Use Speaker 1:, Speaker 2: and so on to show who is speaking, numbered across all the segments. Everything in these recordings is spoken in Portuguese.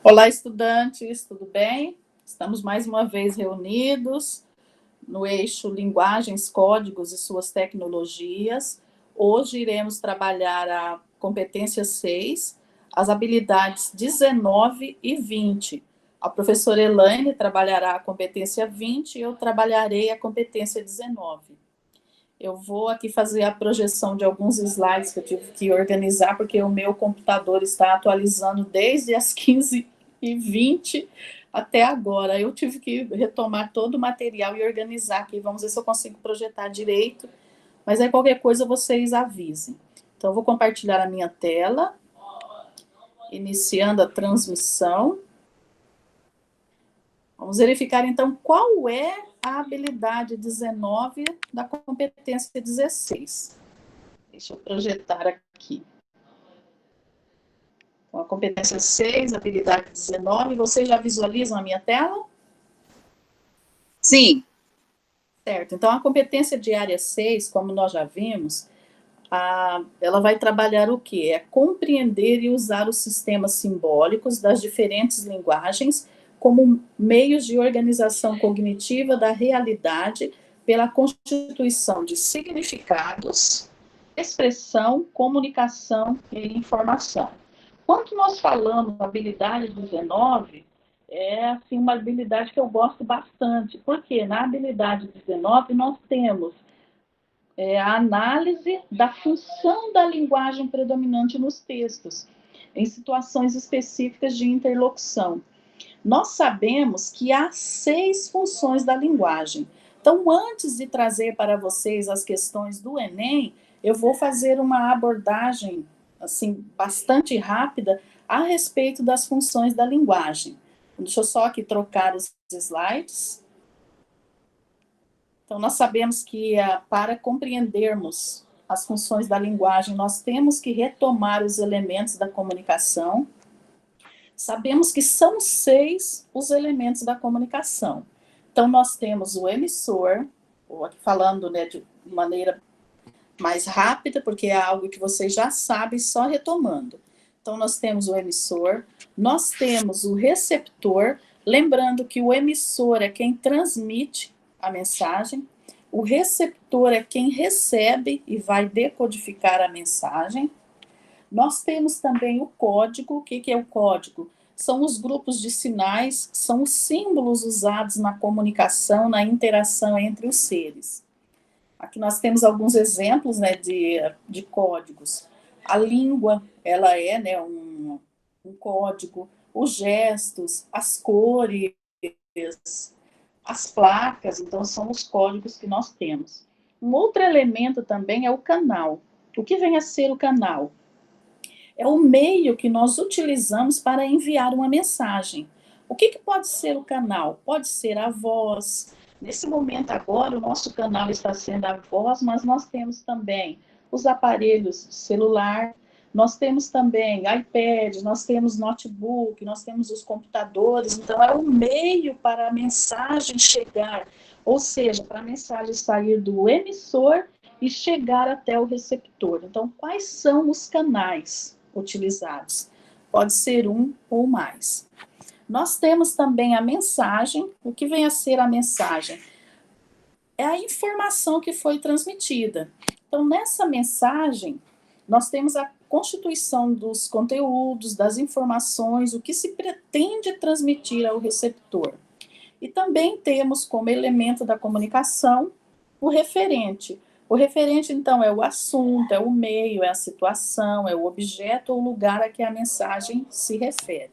Speaker 1: Olá, estudantes, tudo bem? Estamos mais uma vez reunidos no eixo Linguagens, Códigos e suas tecnologias. Hoje iremos trabalhar a competência 6, as habilidades 19 e 20. A professora Elaine trabalhará a competência 20 e eu trabalharei a competência 19. Eu vou aqui fazer a projeção de alguns slides que eu tive que organizar, porque o meu computador está atualizando desde as 15h20 até agora. Eu tive que retomar todo o material e organizar aqui. Vamos ver se eu consigo projetar direito. Mas aí qualquer coisa vocês avisem. Então, eu vou compartilhar a minha tela, iniciando a transmissão. Vamos verificar, então, qual é a habilidade 19 da competência 16. Deixa eu projetar aqui. Então, a competência 6, habilidade 19. Vocês já visualizam a minha tela?
Speaker 2: Sim.
Speaker 1: Certo. Então, a competência de área 6, como nós já vimos, ela vai trabalhar o quê? É compreender e usar os sistemas simbólicos das diferentes linguagens como meios de organização cognitiva da realidade pela constituição de significados, expressão, comunicação e informação. Quando nós falamos da habilidade 19, é assim, uma habilidade que eu gosto bastante, porque na habilidade 19 nós temos a análise da função da linguagem predominante nos textos, em situações específicas de interlocução. Nós sabemos que há 6 funções da linguagem. Então, antes de trazer para vocês as questões do Enem, eu vou fazer uma abordagem assim bastante rápida a respeito das funções da linguagem. Deixa eu só aqui trocar os slides. Então, nós sabemos que para compreendermos as funções da linguagem, nós temos que retomar os elementos da comunicação. Sabemos que são 6 os elementos da comunicação. Então, nós temos o emissor, falando, né, de maneira mais rápida, porque é algo que vocês já sabem, só retomando. Então, nós temos o emissor, nós temos o receptor, lembrando que o emissor é quem transmite a mensagem, o receptor é quem recebe e vai decodificar a mensagem. Nós temos também o código. O que é o código? São os grupos de sinais, são os símbolos usados na comunicação, na interação entre os seres. Aqui nós temos alguns exemplos, né, de códigos. A língua, ela é, né, um código. Os gestos, as cores, as placas, então são os códigos que nós temos. Um outro elemento também é o canal. O que vem a ser o canal? É o meio que nós utilizamos para enviar uma mensagem. O que pode ser o canal? Pode ser a voz. Nesse momento agora, o nosso canal está sendo a voz, mas nós temos também os aparelhos celular, nós temos também iPad, nós temos notebook, nós temos os computadores. Então, é o meio para a mensagem chegar, ou seja, para a mensagem sair do emissor e chegar até o receptor. Então, quais são os canais utilizados? Pode ser um ou mais. Nós temos também a mensagem. O que vem a ser a mensagem? É a informação que foi transmitida. Então, nessa mensagem, nós temos a constituição dos conteúdos, das informações, o que se pretende transmitir ao receptor. E também temos como elemento da comunicação o referente. O referente, então, é o assunto, é o meio, é a situação, é o objeto ou lugar a que a mensagem se refere.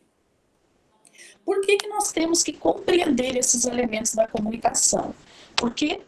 Speaker 1: Por que nós temos que compreender esses elementos da comunicação? Porque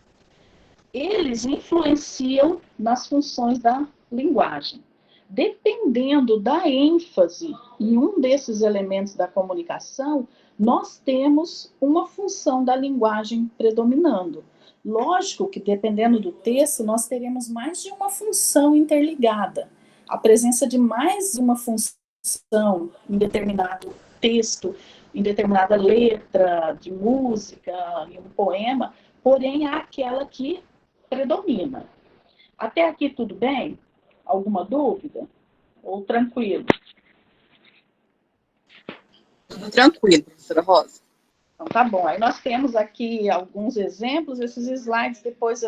Speaker 1: eles influenciam nas funções da linguagem. Dependendo da ênfase em um desses elementos da comunicação, nós temos uma função da linguagem predominando. Lógico que, dependendo do texto, nós teremos mais de uma função interligada. A presença de mais de uma função em determinado texto, em determinada letra de música, em um poema, porém há aquela que predomina. Até aqui tudo bem? Alguma dúvida? Ou tranquilo?
Speaker 2: Tudo tranquilo, professora Rosa.
Speaker 1: Então, tá bom. Aí nós temos aqui alguns exemplos, esses slides depois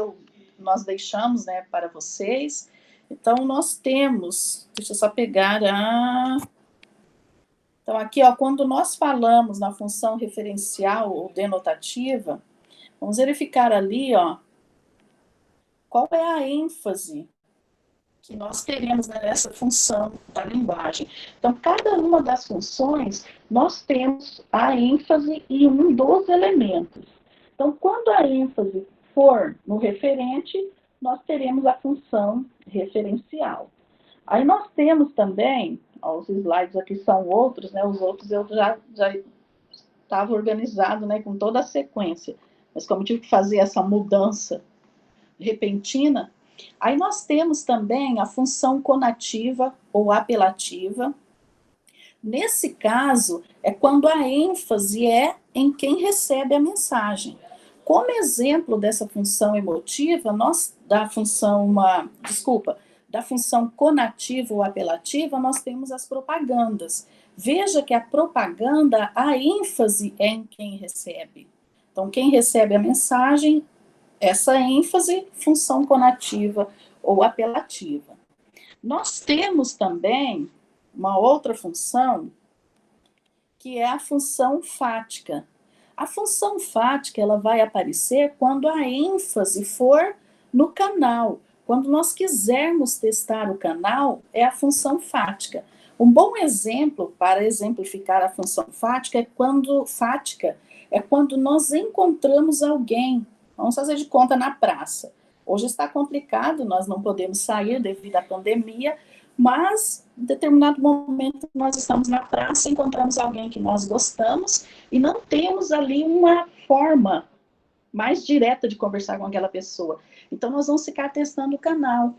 Speaker 1: nós deixamos, né, para vocês. Então, nós temos, deixa eu só pegar a... Então, aqui, ó, quando nós falamos na função referencial ou denotativa, vamos verificar ali, ó, qual é a ênfase que nós teremos nessa função da linguagem. Então, cada uma das funções, nós temos a ênfase em um dos elementos. Então, quando a ênfase for no referente, nós teremos a função referencial. Aí nós temos também, ó, os slides aqui são outros, né? Os outros eu já estava organizado, né, com toda a sequência. Mas como eu tive que fazer essa mudança repentina, aí nós temos também a função conativa ou apelativa. Nesse caso, é quando a ênfase é em quem recebe a mensagem. Como exemplo dessa função emotiva, da função conativa ou apelativa, nós temos as propagandas. Veja que a propaganda, a ênfase é em quem recebe. Então, quem recebe a mensagem, essa ênfase, função conativa ou apelativa. Nós temos também uma outra função, que é a função fática. A função fática, ela vai aparecer quando a ênfase for no canal. Quando nós quisermos testar o canal, é a função fática. Um bom exemplo para exemplificar a função fática é quando nós encontramos alguém, vamos fazer de conta na praça. Hoje está complicado, nós não podemos sair devido à pandemia, mas em determinado momento nós estamos na praça, encontramos alguém que nós gostamos e não temos ali uma forma mais direta de conversar com aquela pessoa. Então nós vamos ficar testando o canal.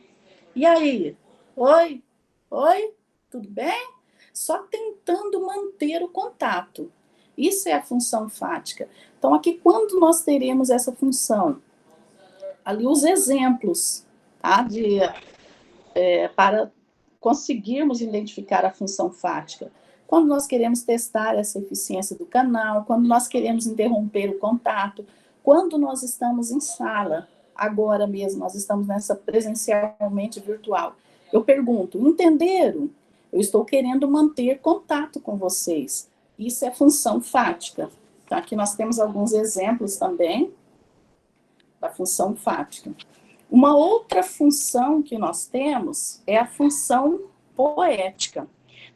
Speaker 1: E aí? Oi? Oi? Tudo bem? Só tentando manter o contato. Isso é a função fática. Então aqui, quando nós teremos essa função? Ali os exemplos, tá? Para conseguirmos identificar a função fática. Quando nós queremos testar essa eficiência do canal, quando nós queremos interromper o contato, quando nós estamos em sala, agora mesmo, nós estamos nessa presencialmente virtual. Eu pergunto, entenderam? Eu estou querendo manter contato com vocês. Isso é função fática. Então, aqui nós temos alguns exemplos também da função fática. Uma outra função que nós temos é a função poética.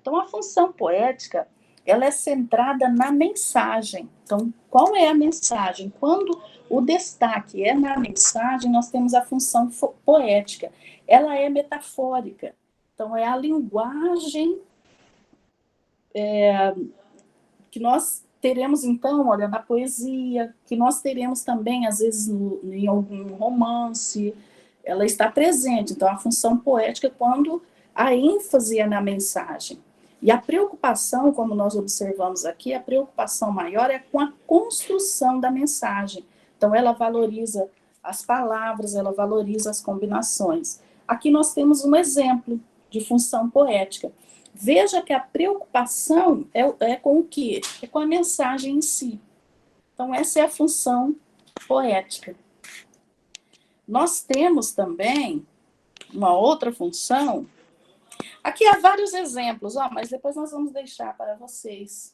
Speaker 1: Então, a função poética, ela é centrada na mensagem. Então, qual é a mensagem? Quando o destaque é na mensagem, nós temos a função poética. Ela é metafórica. Então, é a linguagem que nós teremos, então, olha, na poesia, que nós teremos também, às vezes, em algum romance, ela está presente. Então, a função poética é quando a ênfase é na mensagem. E a preocupação, como nós observamos aqui, a preocupação maior é com a construção da mensagem. Então, ela valoriza as palavras, ela valoriza as combinações. Aqui nós temos um exemplo de função poética. Veja que a preocupação é com o quê? É com a mensagem em si. Então, essa é a função poética. Nós temos também uma outra função. Aqui há vários exemplos, mas depois nós vamos deixar para vocês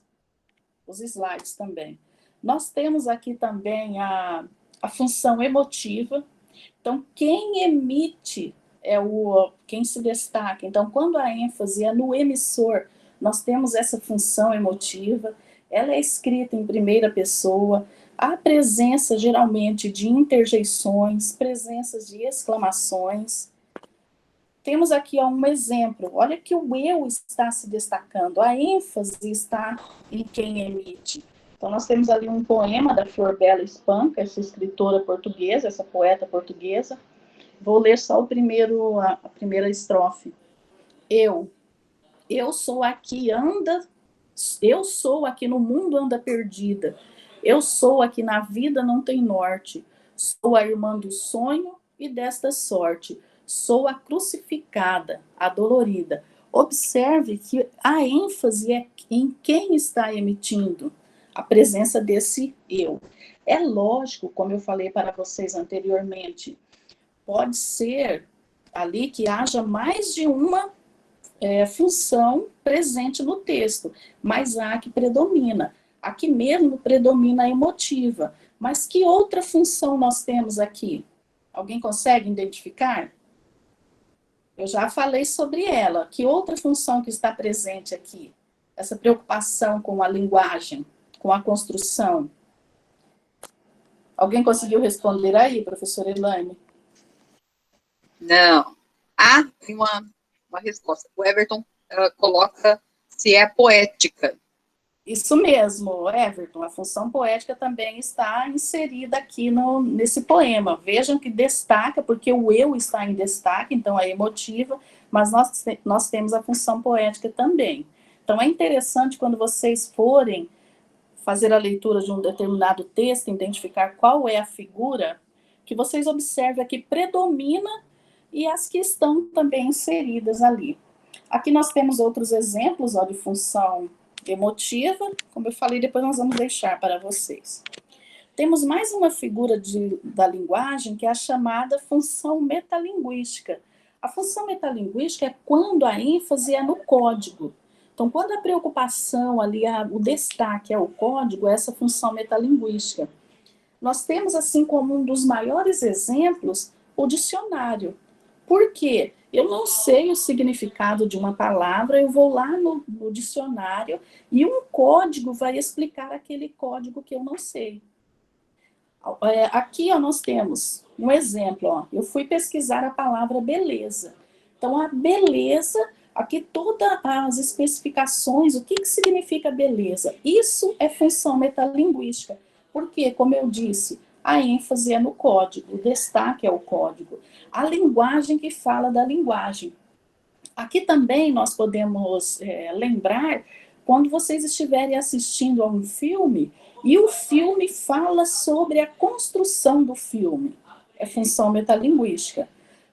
Speaker 1: os slides também. Nós temos aqui também a função emotiva. Então, quem emite quem se destaca. Então, quando a ênfase é no emissor, nós temos essa função emotiva, ela é escrita em primeira pessoa, há presença, geralmente, de interjeições, presenças de exclamações. Temos aqui um exemplo, olha que o eu está se destacando, a ênfase está em quem emite. Então, nós temos ali um poema da Flor Bela Espanca, essa escritora portuguesa, essa poeta portuguesa. Vou ler só a primeira estrofe. Eu sou aqui no mundo anda perdida. Eu sou aqui na vida não tem norte. Sou a irmã do sonho e desta sorte. Sou a crucificada, a dolorida. Observe que a ênfase é em quem está emitindo a presença desse eu. É lógico, como eu falei para vocês anteriormente, pode ser ali que haja mais de uma função presente no texto, mas há que predomina. Aqui mesmo predomina a emotiva. Mas que outra função nós temos aqui? Alguém consegue identificar? Eu já falei sobre ela. Que outra função que está presente aqui? Essa preocupação com a linguagem, com a construção. Alguém conseguiu responder aí, professora Elaine?
Speaker 2: Não. Ah, tem uma resposta. O Everton coloca se é poética.
Speaker 1: Isso mesmo, Everton. A função poética também está inserida aqui nesse poema. Vejam que destaca, porque o eu está em destaque, então é emotiva, mas nós temos a função poética também. Então é interessante quando vocês forem fazer a leitura de um determinado texto, identificar qual é a figura, que vocês observem a que predomina e as que estão também inseridas ali. Aqui nós temos outros exemplos de função emotiva, como eu falei, depois nós vamos deixar para vocês. Temos mais uma figura da linguagem, que é a chamada função metalinguística. A função metalinguística é quando a ênfase é no código. Então, quando a preocupação ali, o destaque é o código, é essa função metalinguística. Nós temos, assim como um dos maiores exemplos, o dicionário. Por quê? Eu não sei o significado de uma palavra, eu vou lá no dicionário e um código vai explicar aquele código que eu não sei. Aqui nós temos um exemplo. Eu fui pesquisar a palavra beleza. Então, a beleza, aqui todas as especificações, o que significa beleza? Isso é função metalinguística. Porque, como eu disse, a ênfase é no código, o destaque é o código. A linguagem que fala da linguagem. Aqui também nós podemos lembrar quando vocês estiverem assistindo a um filme e o filme fala sobre a construção do filme. É função metalinguística.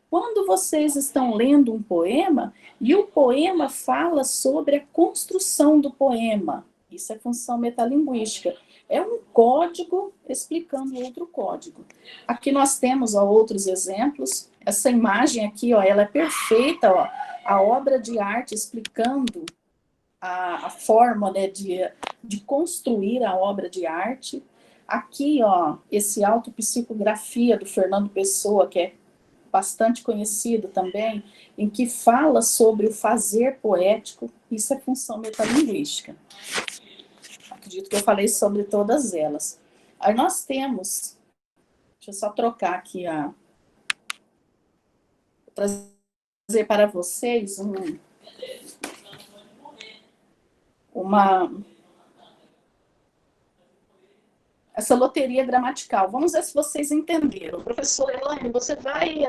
Speaker 1: Quando vocês estão lendo um poema e o poema fala sobre a construção do poema, isso é função metalinguística. É um código explicando outro código. Aqui nós temos outros exemplos. Essa imagem aqui, ela é perfeita, a obra de arte explicando a forma, né, de construir a obra de arte. Aqui, esse autopsicografia do Fernando Pessoa, que é bastante conhecido também, em que fala sobre o fazer poético. Isso é função metalinguística. Acredito que eu falei sobre todas elas. Aí nós temos, deixa eu só trocar aqui trazer para vocês essa loteria gramatical. Vamos ver se vocês entenderam. Professora Elaine, você vai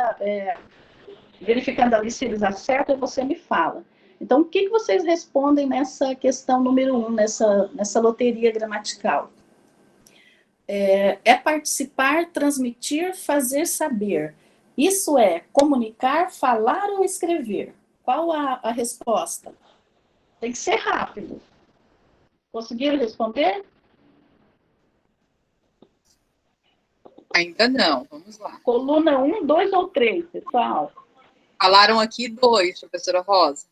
Speaker 1: verificando ali se eles acertam e você me fala. Então, o que vocês respondem nessa questão número 1, nessa loteria gramatical? É participar, transmitir, fazer saber. Isso é comunicar, falar ou escrever? Qual a resposta? Tem que ser rápido. Conseguiram responder?
Speaker 2: Ainda não, vamos lá.
Speaker 1: Coluna 1, 2 ou 3, pessoal?
Speaker 2: Falaram aqui 2, professora Rosa.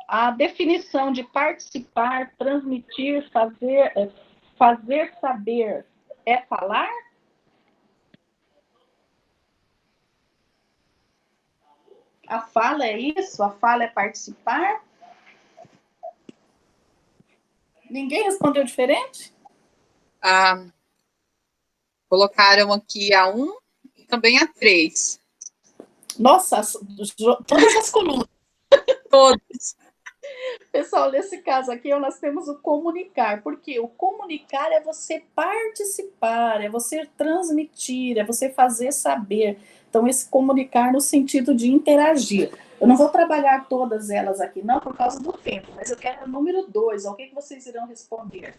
Speaker 1: A definição de participar, transmitir, fazer saber é falar? A fala é isso? A fala é participar? Ninguém respondeu diferente?
Speaker 2: Colocaram aqui a 1 e também a 3.
Speaker 1: Nossa, todas as colunas.
Speaker 2: Todas.
Speaker 1: Pessoal, nesse caso aqui, nós temos o comunicar, porque o comunicar é você participar, é você transmitir, é você fazer saber. Então, esse comunicar no sentido de interagir. Eu não vou trabalhar todas elas aqui, não, por causa do tempo, mas eu quero o número 2. O que vocês irão responder?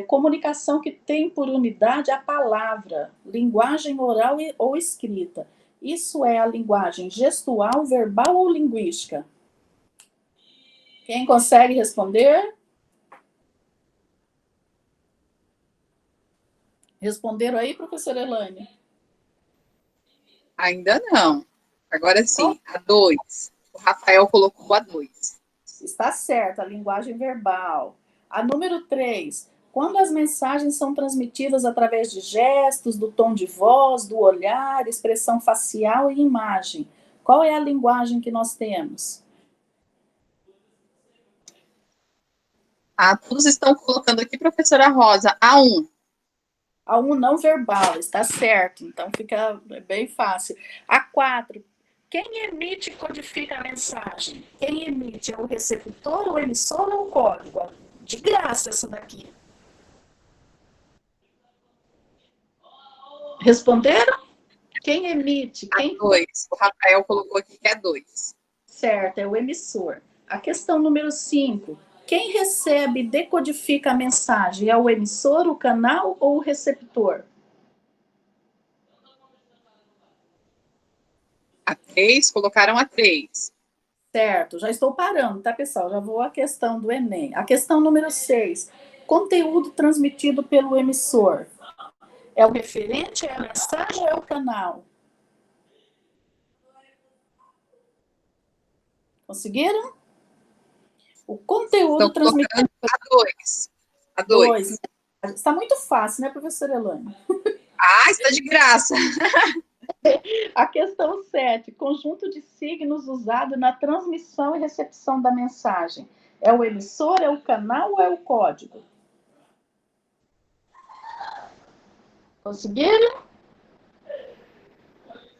Speaker 1: Comunicação que tem por unidade a palavra, linguagem oral ou escrita. Isso é a linguagem gestual, verbal ou linguística? Quem consegue responder? Responderam aí, professora Elaine?
Speaker 2: Ainda não. Agora sim, a 2. O Rafael colocou a 2.
Speaker 1: Está certo, a linguagem verbal. A número 3. Quando as mensagens são transmitidas através de gestos, do tom de voz, do olhar, expressão facial e imagem, qual é a linguagem que nós temos?
Speaker 2: Todos estão colocando aqui, professora Rosa, a 1.
Speaker 1: A 1 não verbal, está certo, então fica bem fácil. A 4. Quem emite e codifica a mensagem? Quem emite é o receptor, o emissor ou o código? De graça essa daqui. Responderam? Quem emite?
Speaker 2: A 2. O Rafael colocou aqui que é 2.
Speaker 1: Certo, é o emissor. A questão número 5. Quem recebe e decodifica a mensagem? É o emissor, o canal ou o receptor?
Speaker 2: A 3, colocaram a 3.
Speaker 1: Certo, já estou parando, tá, pessoal? Já vou à questão do Enem. A questão número 6. Conteúdo transmitido pelo emissor. É o referente, é a mensagem ou é o canal? Conseguiram? O conteúdo
Speaker 2: Estão
Speaker 1: transmitido
Speaker 2: colocando a 2. A 2.
Speaker 1: Está muito fácil, né, professora Elaine?
Speaker 2: Está de graça.
Speaker 1: A questão 7. Conjunto de signos usado na transmissão e recepção da mensagem. É o emissor, é o canal ou é o código? Conseguiram?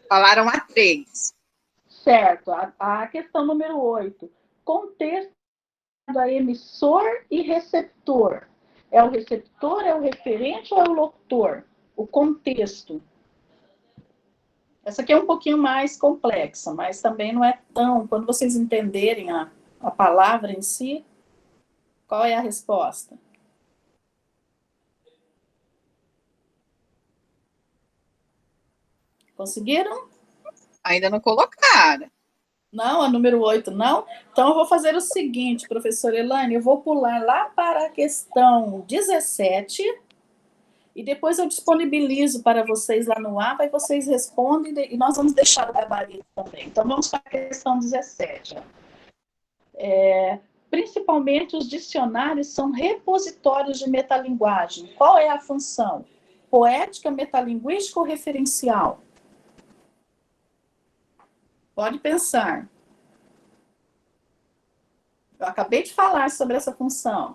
Speaker 2: Falaram a 3.
Speaker 1: Certo. A questão número 8. Contexto a emissor e receptor. É o receptor, é o referente ou é o locutor? O contexto. Essa aqui é um pouquinho mais complexa, mas também não é tão. Quando vocês entenderem a palavra em si, qual é a resposta? Conseguiram?
Speaker 2: Ainda não colocaram.
Speaker 1: Não, a número 8 não? Então eu vou fazer o seguinte, professora Elaine, eu vou pular lá para a questão 17 e depois eu disponibilizo para vocês lá no APA e vocês respondem e nós vamos deixar o gabarito também. Então vamos para a questão 17. Principalmente os dicionários são repositórios de metalinguagem. Qual é a função? Poética, metalinguística ou referencial? Pode pensar. Eu acabei de falar sobre essa função.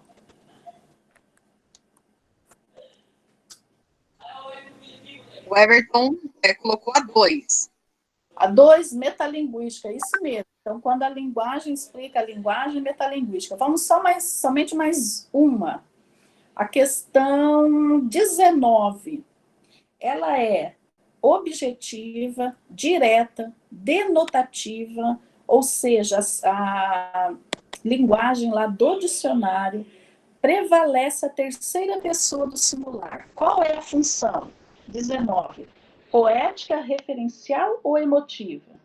Speaker 2: O Everton colocou a 2.
Speaker 1: A 2, metalinguística, isso mesmo. Então, quando a linguagem explica a linguagem metalinguística. Vamos somente mais uma. A questão 19. Ela é objetiva, direta, denotativa, ou seja, a linguagem lá do dicionário prevalece a terceira pessoa do singular. Qual é a função? 19. Poética, referencial ou emotiva?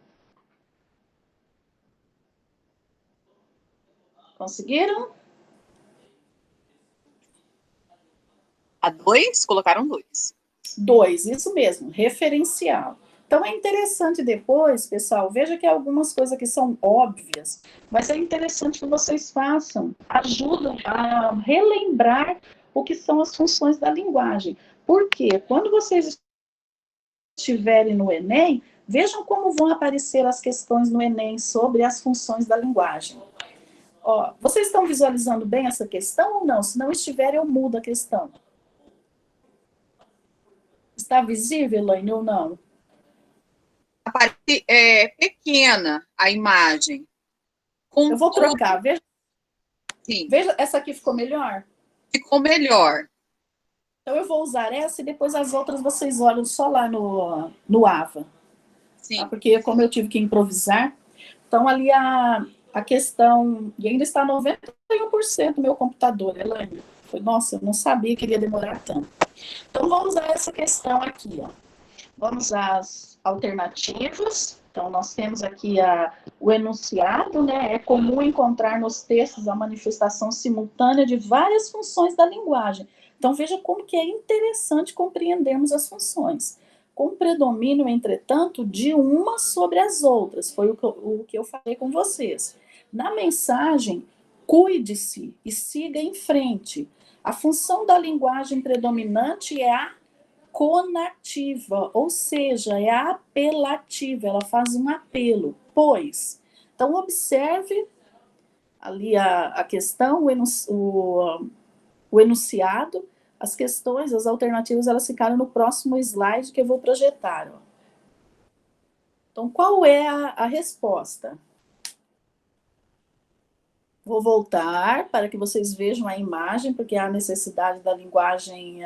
Speaker 1: Conseguiram?
Speaker 2: A 2, colocaram 2.
Speaker 1: 2, isso mesmo, referencial. Então é interessante depois, pessoal, veja que algumas coisas que são óbvias, mas é interessante que vocês façam, ajudam a relembrar o que são as funções da linguagem. Porque quando vocês estiverem no Enem, vejam como vão aparecer as questões no Enem sobre as funções da linguagem. Ó, vocês estão visualizando bem essa questão ou não? Se não estiver, eu mudo a questão. Está visível, Elaine, ou não?
Speaker 2: Aparece pequena a imagem.
Speaker 1: Eu vou trocar. Veja,
Speaker 2: Sim.
Speaker 1: veja, essa aqui ficou melhor?
Speaker 2: Ficou melhor.
Speaker 1: Então eu vou usar essa e depois as outras vocês olham só lá no AVA.
Speaker 2: Sim.
Speaker 1: Tá? Porque como eu tive que improvisar, então ali a questão, e ainda está 91% do meu computador, Elaine. Nossa, eu não sabia que iria demorar tanto. Então vamos a essa questão aqui, ó. Vamos às alternativas. Então, nós temos aqui o enunciado, né? É comum encontrar nos textos a manifestação simultânea de várias funções da linguagem. Então, veja como que é interessante compreendermos as funções. Com predomínio, entretanto, de uma sobre as outras. Foi o que eu falei com vocês. Na mensagem, cuide-se e siga em frente. A função da linguagem predominante é a conativa, ou seja, é a apelativa, ela faz um apelo, pois. Então, observe ali a questão, o enunciado, as questões, as alternativas, elas ficaram no próximo slide que eu vou projetar. Ó. Então, qual é a resposta? Vou voltar para que vocês vejam a imagem, porque há necessidade da linguagem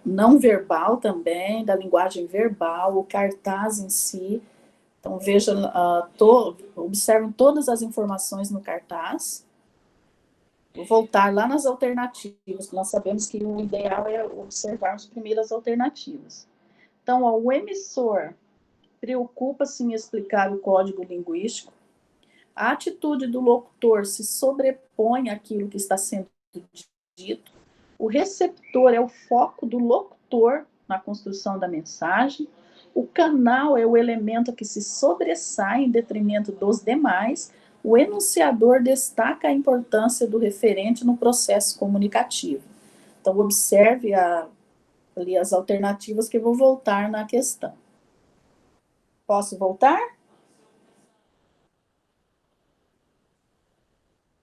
Speaker 1: não verbal também, da linguagem verbal, o cartaz em si. Então, vejam, observem todas as informações no cartaz. Vou voltar lá nas alternativas, que nós sabemos que o ideal é observarmos primeiro as alternativas. Então, ó, o emissor preocupa-se em explicar o código linguístico. A atitude do locutor se sobrepõe àquilo que está sendo dito. O receptor é o foco do locutor na construção da mensagem. O canal é o elemento que se sobressai em detrimento dos demais. O enunciador destaca a importância do referente no processo comunicativo. Então, observe ali as alternativas que eu vou voltar na questão. Posso voltar?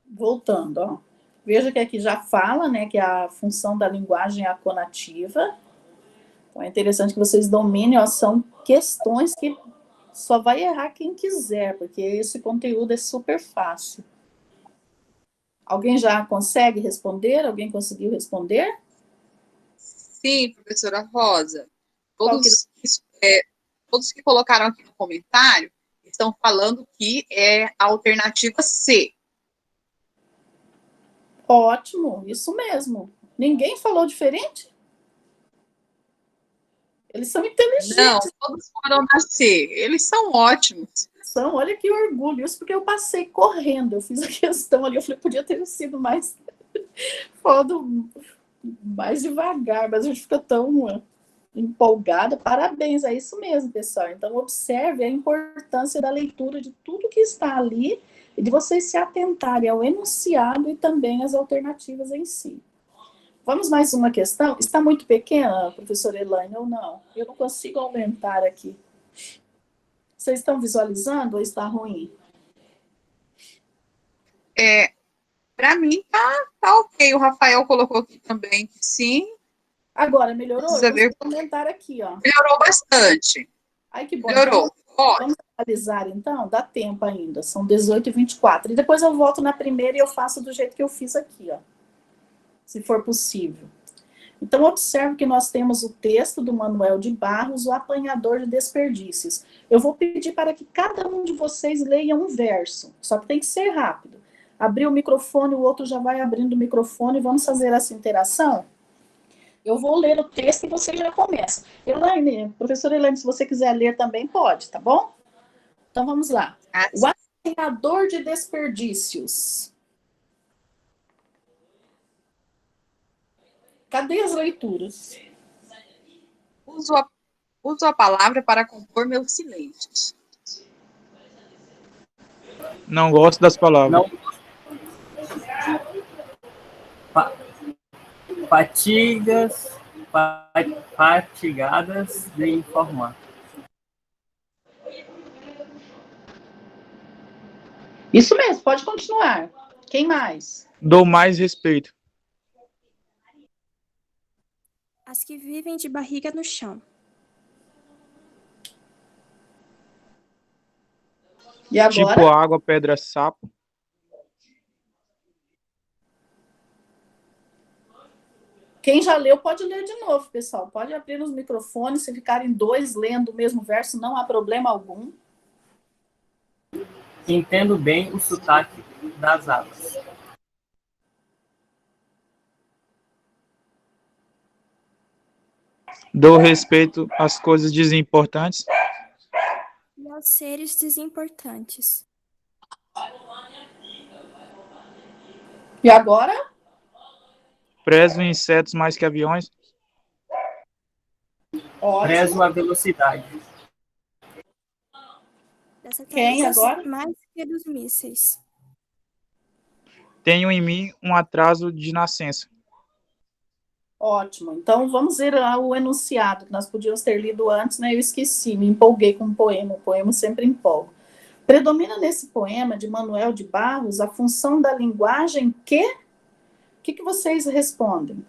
Speaker 1: Voltando, ó. Veja que aqui já fala, né, que a função da linguagem é a conativa. Então, é interessante que vocês dominem, ó, são questões que só vai errar quem quiser, porque esse conteúdo é super fácil. Alguém já consegue responder? Alguém conseguiu responder?
Speaker 2: Sim, professora Rosa.
Speaker 1: Qual que...
Speaker 2: Todos que colocaram aqui no comentário estão falando que é a alternativa C.
Speaker 1: Ótimo, isso mesmo. Ninguém falou diferente? Eles são inteligentes.
Speaker 2: Não, todos foram da C. Eles são ótimos.
Speaker 1: Olha que orgulho. Isso porque eu passei correndo. Eu fiz a questão ali. Eu falei, podia ter sido mais mais devagar, mas a gente fica tão empolgada. Parabéns, é isso mesmo, pessoal. Então, observe a importância da leitura de tudo que está ali e de vocês se atentarem ao enunciado e também às alternativas em si. Vamos mais uma questão? Está muito pequena, professora Elaine, ou não? Eu não consigo aumentar aqui. Vocês estão visualizando ou está ruim?
Speaker 2: Para mim, tá ok. O Rafael colocou aqui também que sim.
Speaker 1: Agora, melhorou?
Speaker 2: Precisa ver.
Speaker 1: Vou aumentar aqui, ó.
Speaker 2: Melhorou bastante.
Speaker 1: Ai, que bom.
Speaker 2: Melhorou.
Speaker 1: Então, vamos analisar, então? Dá tempo ainda. São 18h24. E depois eu volto na primeira e eu faço do jeito que eu fiz aqui, ó. Se for possível. Então, observe que nós temos o texto do Manuel de Barros, o apanhador de desperdícios. Eu vou pedir para que cada um de vocês leia um verso, só que tem que ser rápido. Abrir o microfone, o outro já vai abrindo o microfone, vamos fazer essa interação? Eu vou ler o texto e você já começa. Elaine, professora Elaine, se você quiser ler também pode, tá bom? Então, vamos lá. O apanhador de desperdícios. Cadê as leituras?
Speaker 2: Uso a palavra para compor meus silêncios.
Speaker 3: Não gosto das palavras.
Speaker 4: Não. Fatigadas de informar.
Speaker 1: Isso mesmo, pode continuar. Quem mais?
Speaker 3: Dou mais respeito.
Speaker 5: As que vivem de barriga no chão.
Speaker 1: E agora?
Speaker 3: Tipo água, pedra, sapo.
Speaker 1: Quem já leu pode ler de novo, pessoal. Pode abrir os microfones, se ficarem dois lendo o mesmo verso, não há problema algum.
Speaker 4: Entendo bem o sotaque das águas.
Speaker 3: Dou respeito às coisas desimportantes.
Speaker 5: E aos seres desimportantes.
Speaker 1: E agora?
Speaker 3: Prezo insetos mais que aviões.
Speaker 4: Prezo
Speaker 1: Ótimo.
Speaker 4: a velocidade.
Speaker 5: Das
Speaker 1: Quem
Speaker 5: satélites
Speaker 1: agora?
Speaker 5: mais que dos mísseis.
Speaker 3: Tenho em mim um atraso de nascença.
Speaker 1: Ótimo. Então, vamos ver o enunciado, que nós podíamos ter lido antes, né? Eu esqueci, me empolguei com o poema. O poema sempre empolga. Predomina nesse poema de Manuel de Barros a função da linguagem que... O que vocês respondem?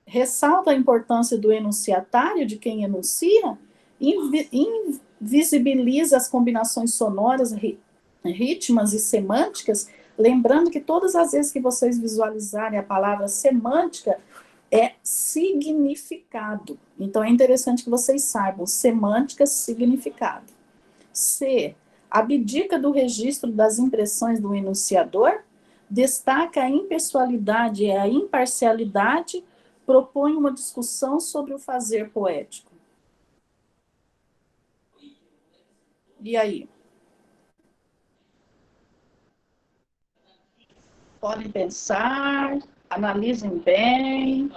Speaker 1: Ressalta a importância do enunciatário, de quem enuncia, invisibiliza as combinações sonoras, rítmicas e semânticas, lembrando que todas as vezes que vocês visualizarem a palavra semântica, é significado. Então, é interessante que vocês saibam, semântica, significado. C. Abdica do registro das impressões do enunciador, destaca a impessoalidade e a imparcialidade, propõe uma discussão sobre o fazer poético. E aí? Podem pensar, analisem bem.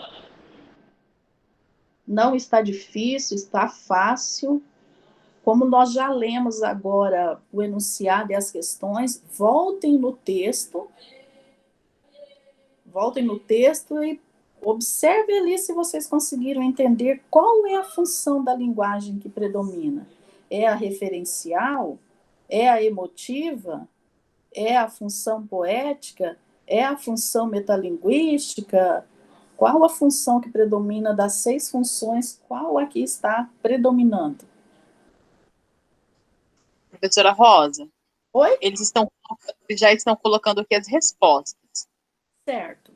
Speaker 1: Não está difícil, está fácil. Como nós já lemos agora o enunciado e as questões, voltem no texto e observe ali se vocês conseguiram entender qual é a função da linguagem que predomina. É a referencial? É a emotiva? É a função poética? É a função metalinguística? Qual a função que predomina das 6 funções? Qual aqui está predominando?
Speaker 2: Professora Rosa,
Speaker 1: Oi?
Speaker 2: eles já estão colocando aqui as respostas.
Speaker 1: Certo.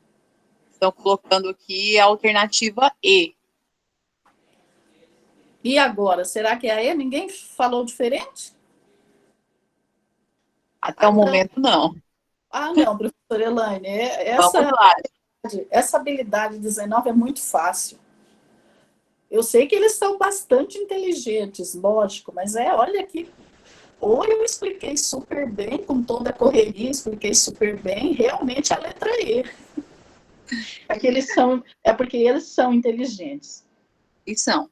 Speaker 2: Estão colocando aqui a alternativa E.
Speaker 1: E agora, será que é a E? Ninguém falou diferente?
Speaker 2: Até o momento, não.
Speaker 1: Não, professora Elaine,
Speaker 2: Vamos lá.
Speaker 1: essa habilidade 19 é muito fácil. Eu sei que eles são bastante inteligentes, lógico, mas olha aqui, ou eu expliquei super bem, com toda a correria, expliquei super bem, realmente a letra E. É porque eles são inteligentes.
Speaker 2: E são.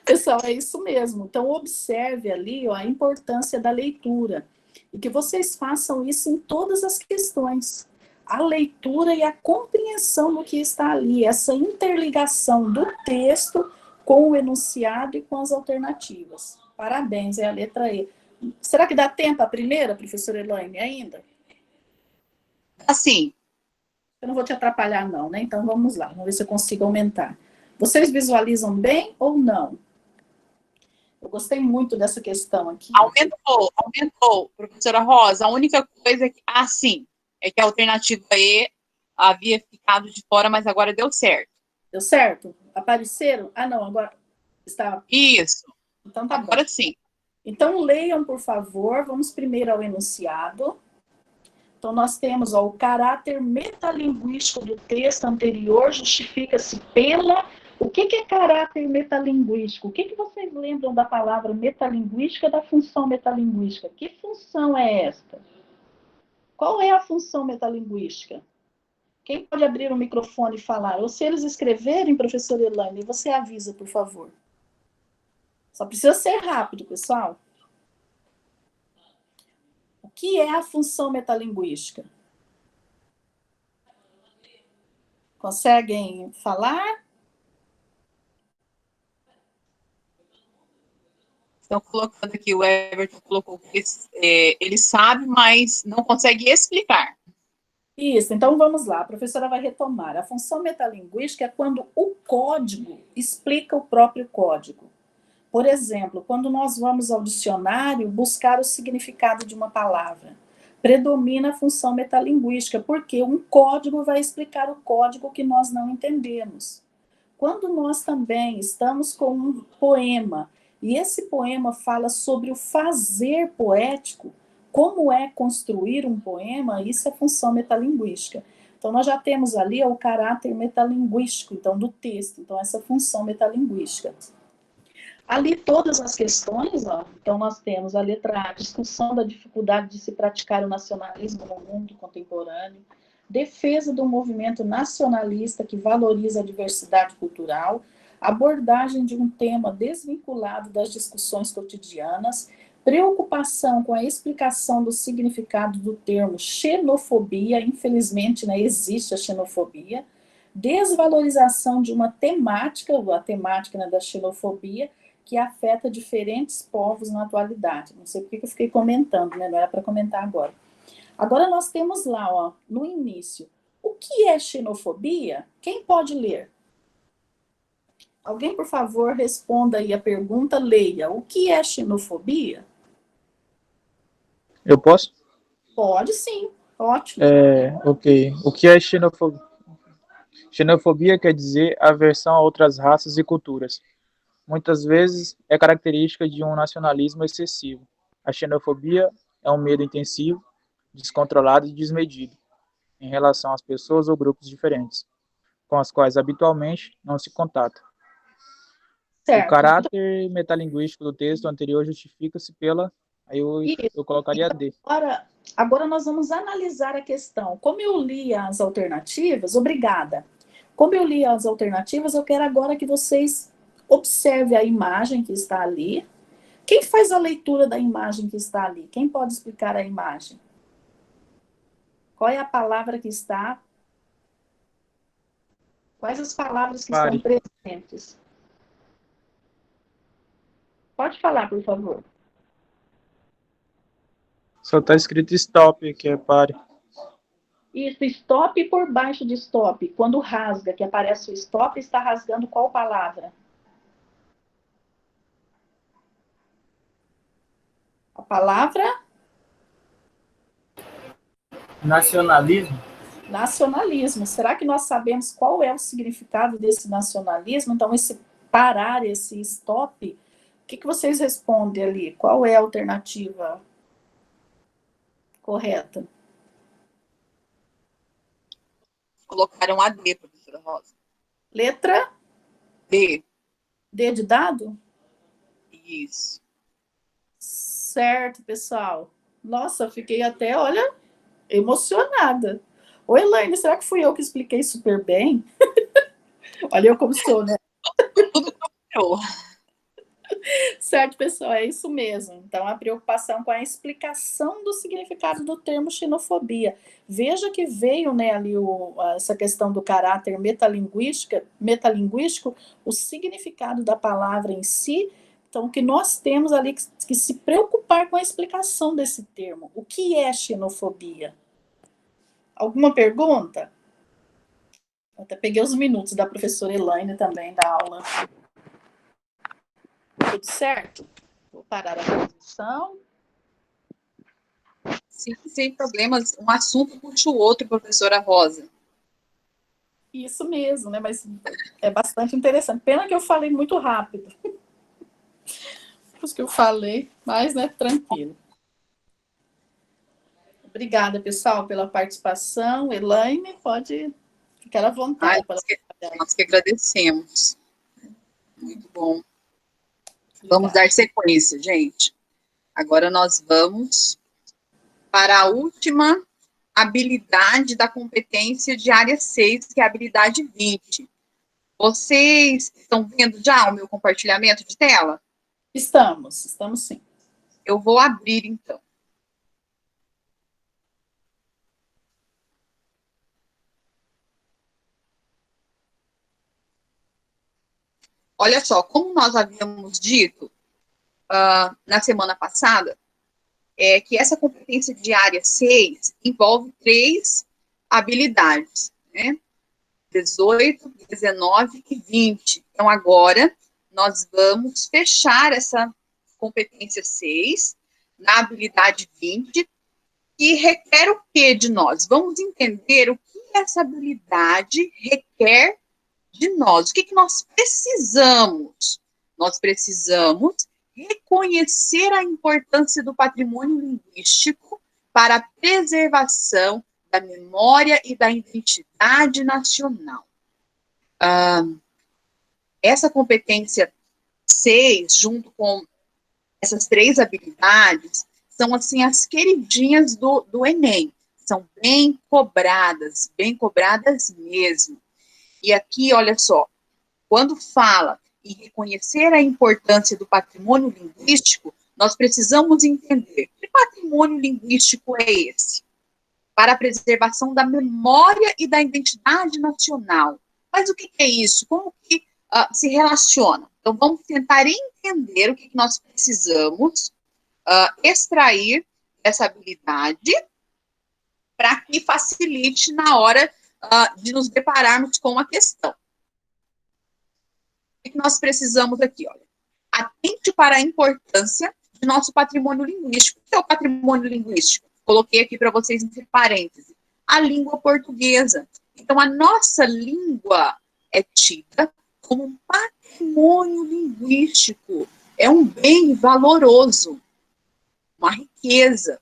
Speaker 1: Pessoal, é isso mesmo. Então, observe ali a importância da leitura. E que vocês façam isso em todas as questões. A leitura e a compreensão do que está ali. Essa interligação do texto com o enunciado e com as alternativas. Parabéns, é a letra E. Será que dá tempo a primeira, professora Elaine, ainda?
Speaker 2: Assim.
Speaker 1: Eu não vou te atrapalhar, não, né? Então, vamos lá. Vamos ver se eu consigo aumentar. Vocês visualizam bem ou não? Eu gostei muito dessa questão aqui.
Speaker 2: Aumentou, professora Rosa. A única coisa é que, sim, é que a alternativa E havia ficado de fora, mas agora deu certo.
Speaker 1: Deu certo? Apareceram? Não, agora está.
Speaker 2: Isso.
Speaker 1: Então tá
Speaker 2: agora
Speaker 1: bom.
Speaker 2: Sim.
Speaker 1: Então leiam, por favor. Vamos primeiro ao enunciado. Então nós temos o caráter metalinguístico do texto anterior justifica-se pela... O que é caráter metalinguístico? O que vocês lembram da palavra metalinguística, da função metalinguística? Que função é esta? Qual é a função metalinguística? Quem pode abrir o microfone e falar? Ou se eles escreverem, professora Elaine, você avisa, por favor. Só precisa ser rápido, pessoal. O que é a função metalinguística? Conseguem falar?
Speaker 2: Estão colocando aqui, o Everton colocou que ele sabe, mas não consegue explicar.
Speaker 1: Isso, então vamos lá, a professora vai retomar. A função metalinguística é quando o código explica o próprio código. Por exemplo, quando nós vamos ao dicionário buscar o significado de uma palavra, predomina a função metalinguística, porque um código vai explicar o código que nós não entendemos. Quando nós também estamos com um poema, e esse poema fala sobre o fazer poético, como é construir um poema, isso é função metalinguística. Então, nós já temos ali o caráter metalinguístico, então, do texto, então, essa função metalinguística. Ali todas as questões, ó, então nós temos a letra A, discussão da dificuldade de se praticar o nacionalismo no mundo contemporâneo, defesa do movimento nacionalista que valoriza a diversidade cultural, abordagem de um tema desvinculado das discussões cotidianas, preocupação com a explicação do significado do termo xenofobia, infelizmente, né, existe a xenofobia, desvalorização de uma temática, a temática, né, da xenofobia, que afeta diferentes povos na atualidade. Não sei por que eu fiquei comentando, né? Não era para comentar agora. Agora nós temos lá, ó, no início, o que é xenofobia? Quem pode ler? Alguém, por favor, responda aí a pergunta, leia. O que é xenofobia?
Speaker 3: Eu posso?
Speaker 1: Pode sim, ótimo.
Speaker 3: Ok. O que é xenofobia? Xenofobia quer dizer aversão a outras raças e culturas. Muitas vezes é característica de um nacionalismo excessivo. A xenofobia é um medo intensivo, descontrolado e desmedido em relação às pessoas ou grupos diferentes, com as quais habitualmente não se contata. O
Speaker 1: Certo.
Speaker 3: caráter metalinguístico do texto anterior justifica-se pela... Aí eu colocaria D.
Speaker 1: Agora nós vamos analisar a questão. Como eu li as alternativas, obrigada. Como eu li as alternativas, eu quero agora que vocês observem a imagem que está ali. Quem faz a leitura da imagem que está ali? Quem pode explicar a imagem? Qual é a palavra que está? Quais as palavras que
Speaker 3: Pare.
Speaker 1: estão presentes? Pode falar, por favor.
Speaker 3: Só está escrito stop, que é pare.
Speaker 1: Isso, stop por baixo de stop. Quando rasga, que aparece o stop, está rasgando qual palavra? A palavra
Speaker 4: Nacionalismo?
Speaker 1: nacionalismo. Será que nós sabemos qual é o significado desse nacionalismo? Então, esse parar, esse stop, o que vocês respondem ali? Qual é a alternativa correta?
Speaker 2: Colocaram a D, professora Rosa.
Speaker 1: Letra
Speaker 2: D.
Speaker 1: D de dado?
Speaker 2: Isso.
Speaker 1: Certo, pessoal. Nossa, eu fiquei até, olha, emocionada. Ô, Elaine, será que fui eu que expliquei super bem? Olha eu como sou, né?
Speaker 2: Tudo copiou.
Speaker 1: Certo, pessoal, é isso mesmo. Então, a preocupação com a explicação do significado do termo xenofobia. Veja que veio, né, ali essa questão do caráter metalinguístico, o significado da palavra em si. Então, que nós temos ali que se preocupar com a explicação desse termo. O que é xenofobia? Alguma pergunta? Eu até peguei os minutos da professora Elaine também, da aula. Tudo certo? Vou parar a transmissão.
Speaker 2: Sim, sem problemas. Um assunto puxa o outro, professora Rosa.
Speaker 1: Isso mesmo, né? Mas é bastante interessante. Pena que eu falei muito rápido. Os que eu falei, mas, né, tranquilo. Obrigada, pessoal, pela participação. Elaine, pode ficar à vontade.
Speaker 2: Nós que agradecemos. Muito bom. Vamos dar sequência, gente. Agora nós vamos para a última habilidade da competência de área 6, que é a habilidade 20. Vocês estão vendo já o meu compartilhamento de tela?
Speaker 1: Estamos sim.
Speaker 2: Eu vou abrir, então. Olha só, como nós havíamos dito na semana passada, que essa competência de área 6 envolve 3 habilidades, né? 18, 19 e 20. Então, agora, nós vamos fechar essa competência 6 na habilidade 20, que requer o que de nós? Vamos entender o que essa habilidade requer de nós. O que nós precisamos? Nós precisamos reconhecer a importância do patrimônio linguístico para a preservação da memória e da identidade nacional. Essa competência seis, junto com essas três habilidades, são, assim, as queridinhas do Enem. São bem cobradas mesmo. E aqui, olha só, quando fala em reconhecer a importância do patrimônio linguístico, nós precisamos entender que patrimônio linguístico é esse? Para a preservação da memória e da identidade nacional. Mas o que é isso? Como que se relaciona? Então, vamos tentar entender o que nós precisamos extrair dessa habilidade para que facilite na hora de nos depararmos com a questão. O que nós precisamos aqui? Olha, atente para a importância de nosso patrimônio linguístico. O que é o patrimônio linguístico? Coloquei aqui para vocês entre parênteses. A língua portuguesa. Então, a nossa língua é tida como um patrimônio linguístico. É um bem valoroso, uma riqueza,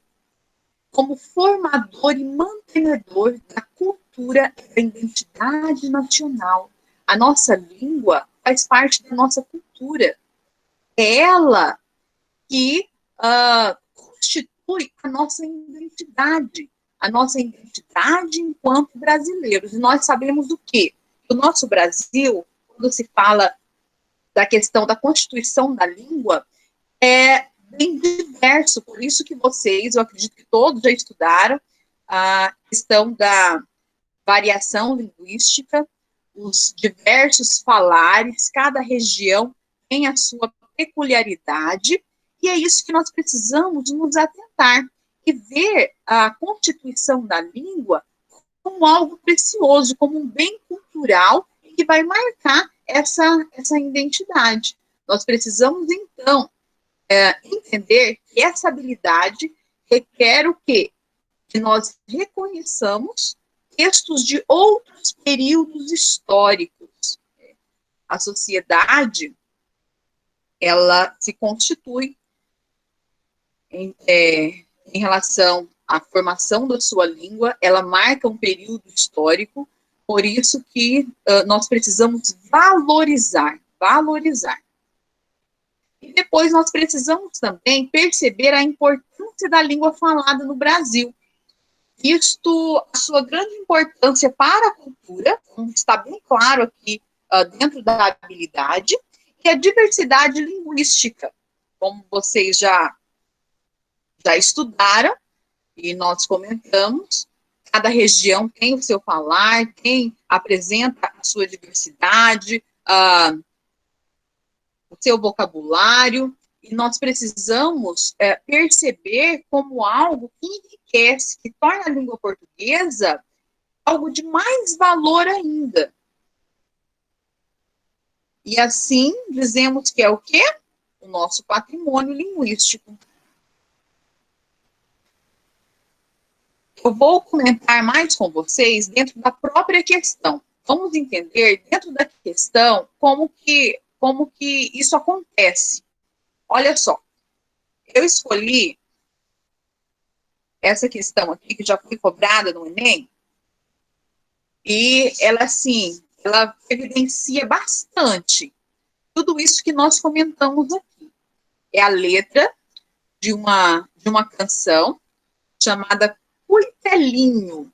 Speaker 2: como formador e mantenedor da cultura e da identidade nacional. A nossa língua faz parte da nossa cultura. É ela que constitui a nossa identidade enquanto brasileiros. E nós sabemos o quê? O nosso Brasil, quando se fala da questão da constituição da língua, é bem diverso, por isso que vocês, eu acredito que todos já estudaram a questão da variação linguística, os diversos falares, cada região tem a sua peculiaridade, e é isso que nós precisamos nos atentar, e ver a constituição da língua como algo precioso, como um bem cultural, que vai marcar essa identidade. Nós precisamos, então, entender que essa habilidade requer o quê? Que nós reconheçamos textos de outros períodos históricos. A sociedade, ela se constitui em relação à formação da sua língua, ela marca um período histórico, por isso que nós precisamos valorizar. E depois nós precisamos também perceber a importância da língua falada no Brasil. Isto, a sua grande importância para a cultura, como está bem claro aqui dentro da habilidade, e a diversidade linguística, como vocês já estudaram, e nós comentamos, cada região tem o seu falar, apresenta a sua diversidade, o seu vocabulário, e nós precisamos perceber como algo que enriquece, que torna a língua portuguesa algo de mais valor ainda. E assim, dizemos que é o quê? O nosso patrimônio linguístico. Eu vou comentar mais com vocês dentro da própria questão. Vamos entender dentro da questão como que isso acontece. Olha só, eu escolhi essa questão aqui, que já foi cobrada no Enem, e ela, assim, ela evidencia bastante tudo isso que nós comentamos aqui. É a letra de uma canção chamada Cuitelinho.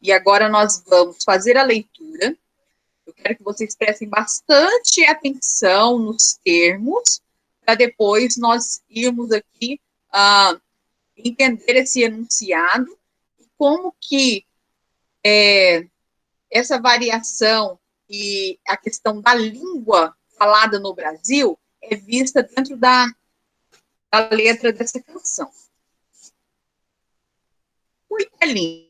Speaker 2: E agora nós vamos fazer a leitura. Eu quero que vocês prestem bastante atenção nos termos, para depois nós irmos aqui entender esse enunciado, e como que essa variação e a questão da língua falada no Brasil é vista dentro da letra dessa canção. Cuitelinho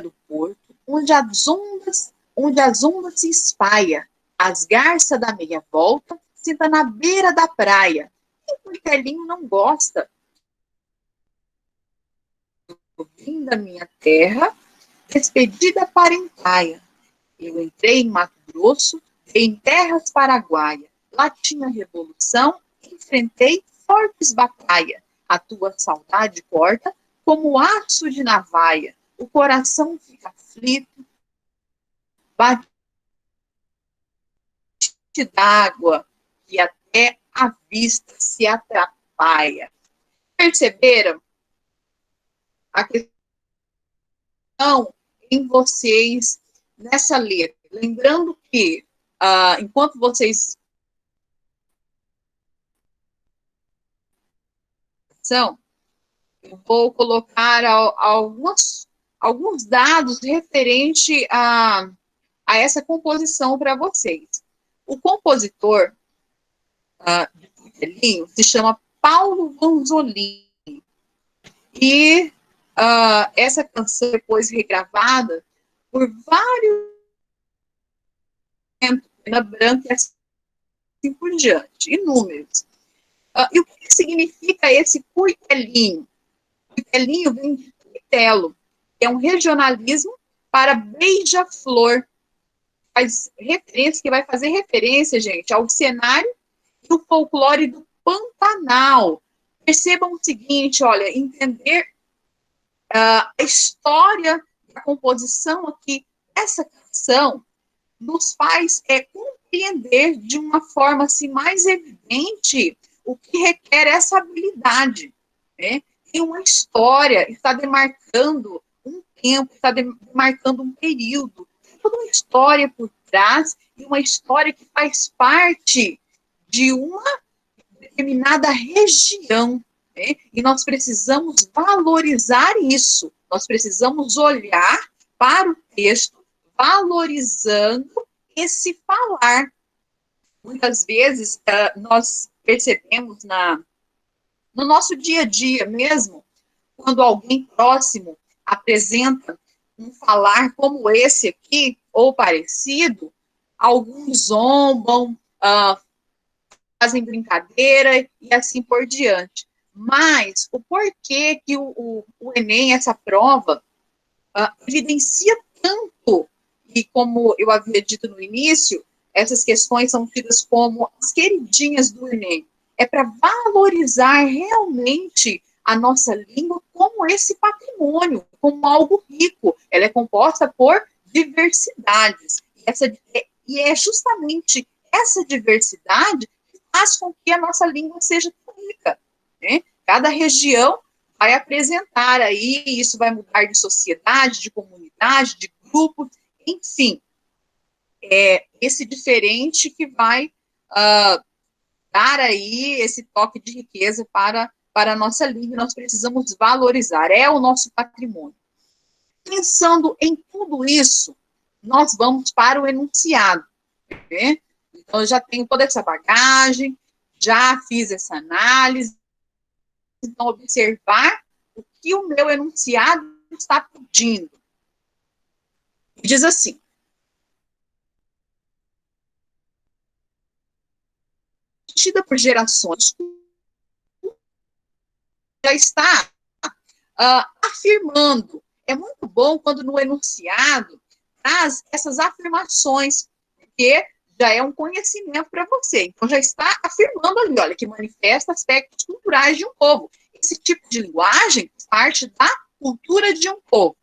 Speaker 2: do porto, onde as ondas se espalha, as garças da meia volta, senta na beira da praia. E o Cuitelinho não gosta. Eu vim da minha terra, despedida parentaia. Eu entrei em Mato Grosso, em terras paraguaia. Lá tinha revolução, enfrentei fortes batalha. A tua saudade corta como aço de navalha. O coração fica aflito, bate d'água que até a vista se atrapalha. Perceberam a questão em vocês nessa letra? Lembrando que, enquanto vocês são, eu vou colocar alguns dados referente a essa composição para vocês. O compositor de Cutelinho se chama Paulo Vanzolini. E essa canção depois regravada por vários na branca e assim por diante, inúmeros. E o que significa esse cuitelinho? Cuitelinho vem de cuitelo, que é um regionalismo para beija-flor. Que vai fazer referência, gente, ao cenário e o folclore do Pantanal. Percebam o seguinte, olha, entender a história da composição aqui, essa canção nos faz compreender de uma forma assim, mais evidente o que requer essa habilidade, né? Tem uma história, está demarcando um tempo, está demarcando um período, toda uma história por trás, e uma história que faz parte de uma determinada região, né? E nós precisamos valorizar isso, nós precisamos olhar para o texto, valorizando esse falar. Muitas vezes, nós percebemos no nosso dia a dia mesmo, quando alguém próximo apresenta um falar como esse aqui, ou parecido, alguns zombam, fazem brincadeira e assim por diante. Mas o porquê que o Enem, essa prova, evidencia tanto, e como eu havia dito no início, essas questões são tidas como as queridinhas do Enem. É para valorizar realmente a nossa língua como esse patrimônio, como algo rico. Ela é composta por diversidades. E é justamente essa diversidade que faz com que a nossa língua seja tão rica, né? Cada região vai apresentar aí, isso vai mudar de sociedade, de comunidade, de grupo, enfim. É esse diferente que vai dar aí esse toque de riqueza para a nossa língua, nós precisamos valorizar, é o nosso patrimônio. Pensando em tudo isso, nós vamos para o enunciado, né? Então, eu já tenho toda essa bagagem, já fiz essa análise, então, observar o que o meu enunciado está pedindo. Diz assim: tida por gerações, já está afirmando. É muito bom quando no enunciado traz essas afirmações, porque já é um conhecimento para você. Então, já está afirmando ali, olha, que manifesta aspectos culturais de um povo. Esse tipo de linguagem faz parte da cultura de um povo,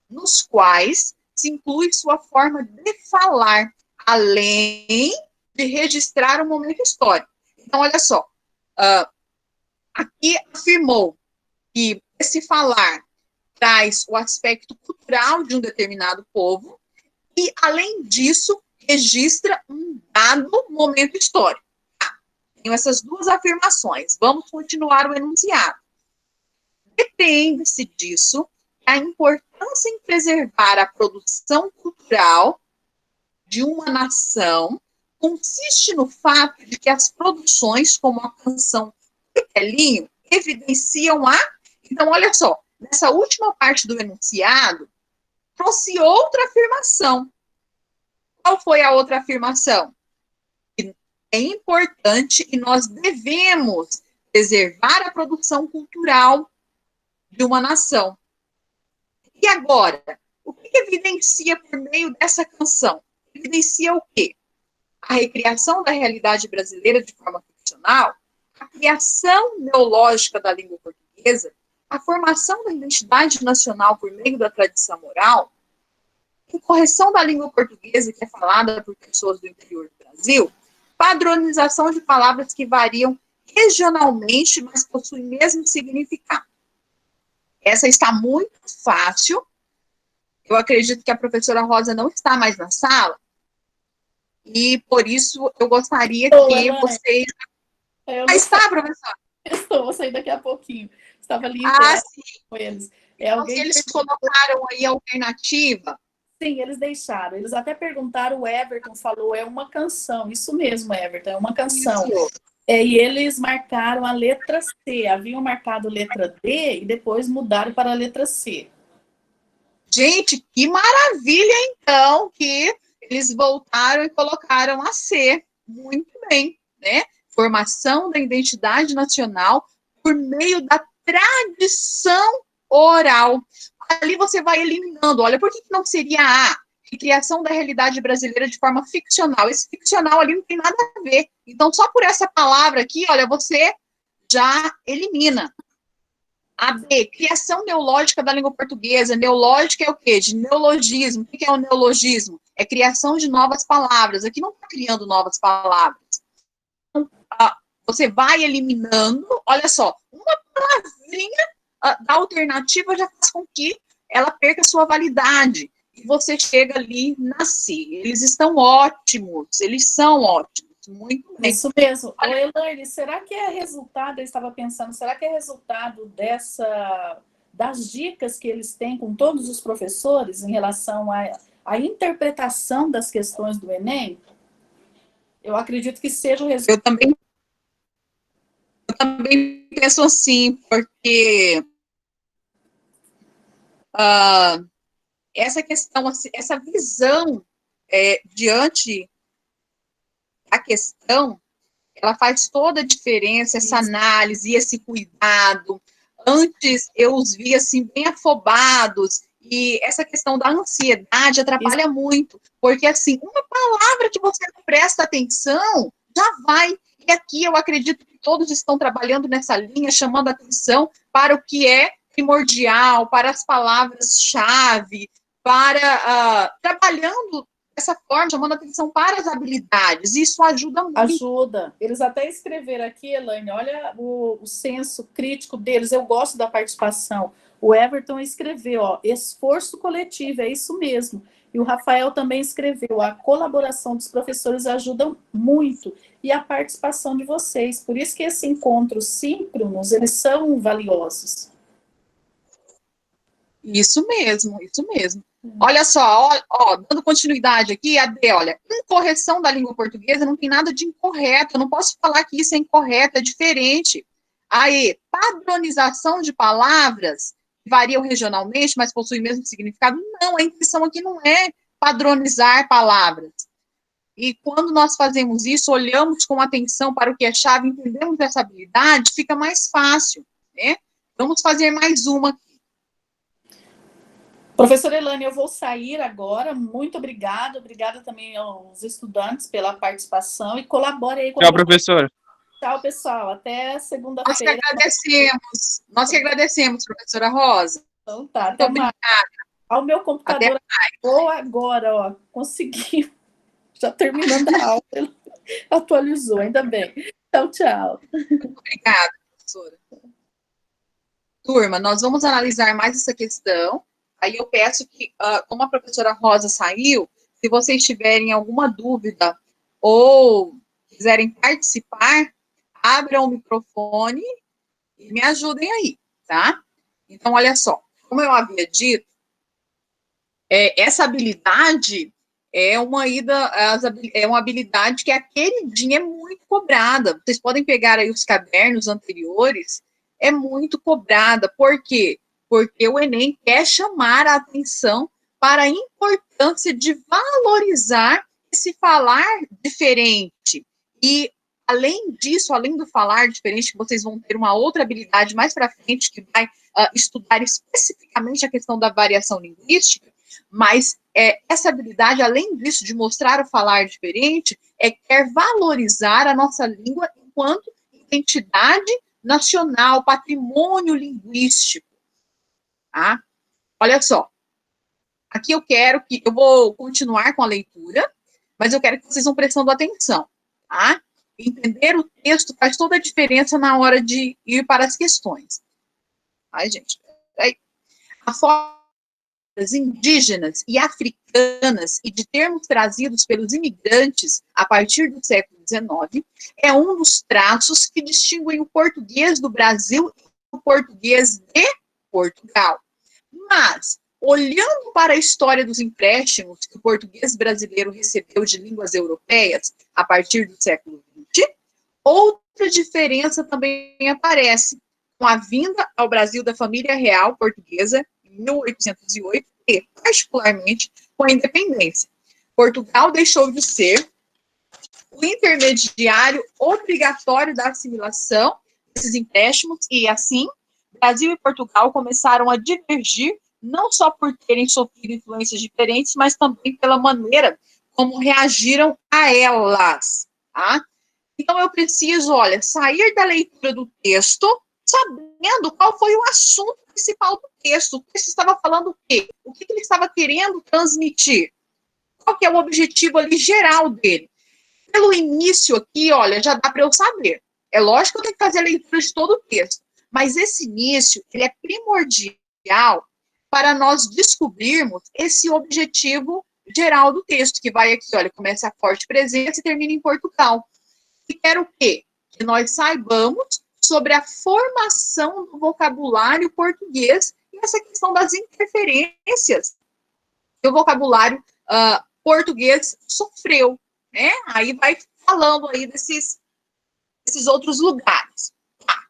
Speaker 2: nos quais se inclui sua forma de falar, além de registrar um momento histórico. Então, olha só, aqui afirmou que esse falar traz o aspecto cultural de um determinado povo e, além disso, registra um dado momento histórico. Tenho essas duas afirmações. Vamos continuar o enunciado. Depende-se disso a importância em preservar a produção cultural de uma nação consiste no fato de que as produções, como a canção Cutelinho, evidenciam a... Então, olha só, nessa última parte do enunciado, trouxe outra afirmação. Qual foi a outra afirmação? Que é importante e nós devemos preservar a produção cultural de uma nação. E agora, o que evidencia por meio dessa canção? Evidencia o quê? A recriação da realidade brasileira de forma ficcional, a criação neológica da língua portuguesa, a formação da identidade nacional por meio da tradição oral, a correção da língua portuguesa que é falada por pessoas do interior do Brasil, padronização de palavras que variam regionalmente, mas possuem o mesmo significado. Essa está muito fácil. Eu acredito que a professora Rosa não está mais na sala, e por isso eu gostaria que vocês... está, professora?
Speaker 1: Eu vou sair daqui a pouquinho. Estava ali
Speaker 2: sim.
Speaker 1: Com eles.
Speaker 2: Então, se eles colocaram aí a alternativa...
Speaker 1: Sim, eles deixaram. Eles até perguntaram, o Everton falou, é uma canção. Isso mesmo, Everton, é uma canção. E eles marcaram a letra C. Haviam marcado letra D e depois mudaram para a letra C.
Speaker 2: Gente, que maravilha, então, que eles voltaram e colocaram a C. Muito bem, né? Formação da identidade nacional por meio da tradição oral. Ali você vai eliminando. Olha, por que não seria A? Criação da realidade brasileira de forma ficcional. Esse ficcional ali não tem nada a ver. Então, só por essa palavra aqui, olha, você já elimina. A B, criação neológica da língua portuguesa. Neológica é o quê? De neologismo. O que é o neologismo? É criação de novas palavras. Aqui não está criando novas palavras. Então, você vai eliminando, olha só, uma palavrinha da alternativa já faz com que ela perca sua validade. E você chega ali na C. Eles estão ótimos, eles são ótimos. Muito bem.
Speaker 1: Isso mesmo. Ô, Elaine, será que é resultado, eu estava pensando, será que é resultado das dicas que eles têm com todos os professores em relação à interpretação das questões do Enem? Eu acredito que seja o resultado.
Speaker 2: Eu também penso assim, porque essa questão, essa visão diante da questão, ela faz toda a diferença, essa análise, esse cuidado. Antes eu os via assim, bem afobados, e essa questão da ansiedade atrapalha muito, porque assim, uma palavra que você não presta atenção, já vai. E aqui eu acredito que todos estão trabalhando nessa linha, chamando atenção para o que é primordial, para as palavras-chave, para trabalhando dessa forma, chamando atenção para as habilidades. Isso ajuda muito.
Speaker 1: Ajuda. Eles até escreveram aqui, Elaine, olha o senso crítico deles. Eu gosto da participação. O Everton escreveu, esforço coletivo, é isso mesmo. E o Rafael também escreveu, a colaboração dos professores ajuda muito, e a participação de vocês. Por isso que esses encontros síncronos, eles são valiosos.
Speaker 2: Isso mesmo, isso mesmo. Olha só, dando continuidade aqui, a D, olha, incorreção da língua portuguesa não tem nada de incorreto, eu não posso falar que isso é incorreto, é diferente. A E, padronização de palavras, variam regionalmente, mas possuem o mesmo significado. Não, a intenção aqui não é padronizar palavras. E quando nós fazemos isso, olhamos com atenção para o que é chave, entendemos essa habilidade, fica mais fácil, né? Vamos fazer mais uma aqui.
Speaker 1: Professora Elaine, eu vou sair agora. Muito obrigada. Obrigada também aos estudantes pela participação e colabore aí com a
Speaker 3: Tchau, professora.
Speaker 1: Tchau, pessoal. Até segunda-feira.
Speaker 2: Nós que agradecemos, professora Rosa.
Speaker 1: Então tá, até mais. Ao meu computador, ou agora, consegui. Já terminando a aula, atualizou, ainda bem. Então, tchau.
Speaker 2: Obrigada, professora. Turma, nós vamos analisar mais essa questão. Aí eu peço que, como a professora Rosa saiu, se vocês tiverem alguma dúvida ou quiserem participar, abram o microfone e me ajudem aí, tá? Então, olha só, como eu havia dito, essa habilidade é uma habilidade que a queridinha é muito cobrada. Vocês podem pegar aí os cadernos anteriores, é muito cobrada. Por quê? Porque o Enem quer chamar a atenção para a importância de valorizar esse falar diferente. E, além disso, além do falar diferente, que vocês vão ter uma outra habilidade mais para frente, que vai estudar especificamente a questão da variação linguística, mas essa habilidade, além disso, de mostrar o falar diferente, quer valorizar a nossa língua enquanto identidade nacional, patrimônio linguístico. Tá? Olha só, aqui eu vou continuar com a leitura, mas eu quero que vocês vão prestando atenção, tá? Entender o texto faz toda a diferença na hora de ir para as questões. Ai, gente, peraí. A forma indígenas e africanas e de termos trazidos pelos imigrantes a partir do século XIX é um dos traços que distinguem o português do Brasil e o português de Portugal. Mas, olhando para a história dos empréstimos que o português brasileiro recebeu de línguas europeias a partir do século XX, outra diferença também aparece com a vinda ao Brasil da família real portuguesa 1808 e, particularmente, com a independência. Portugal deixou de ser o intermediário obrigatório da assimilação desses empréstimos e, assim, Brasil e Portugal começaram a divergir, não só por terem sofrido influências diferentes, mas também pela maneira como reagiram a elas, tá? Então, eu preciso, olha, sair da leitura do texto sabendo qual foi o assunto principal do texto. O texto estava falando o quê? O que ele estava querendo transmitir? Qual que é o objetivo ali geral dele? Pelo início aqui, olha, já dá para eu saber. É lógico que eu tenho que fazer a leitura de todo o texto, mas esse início, ele é primordial para nós descobrirmos esse objetivo geral do texto, que vai aqui, olha, começa a forte presença e termina em Portugal. E quero o quê? Que nós saibamos sobre a formação do vocabulário português e essa questão das interferências que o vocabulário português sofreu, né? Aí vai falando aí desses outros lugares. Tá.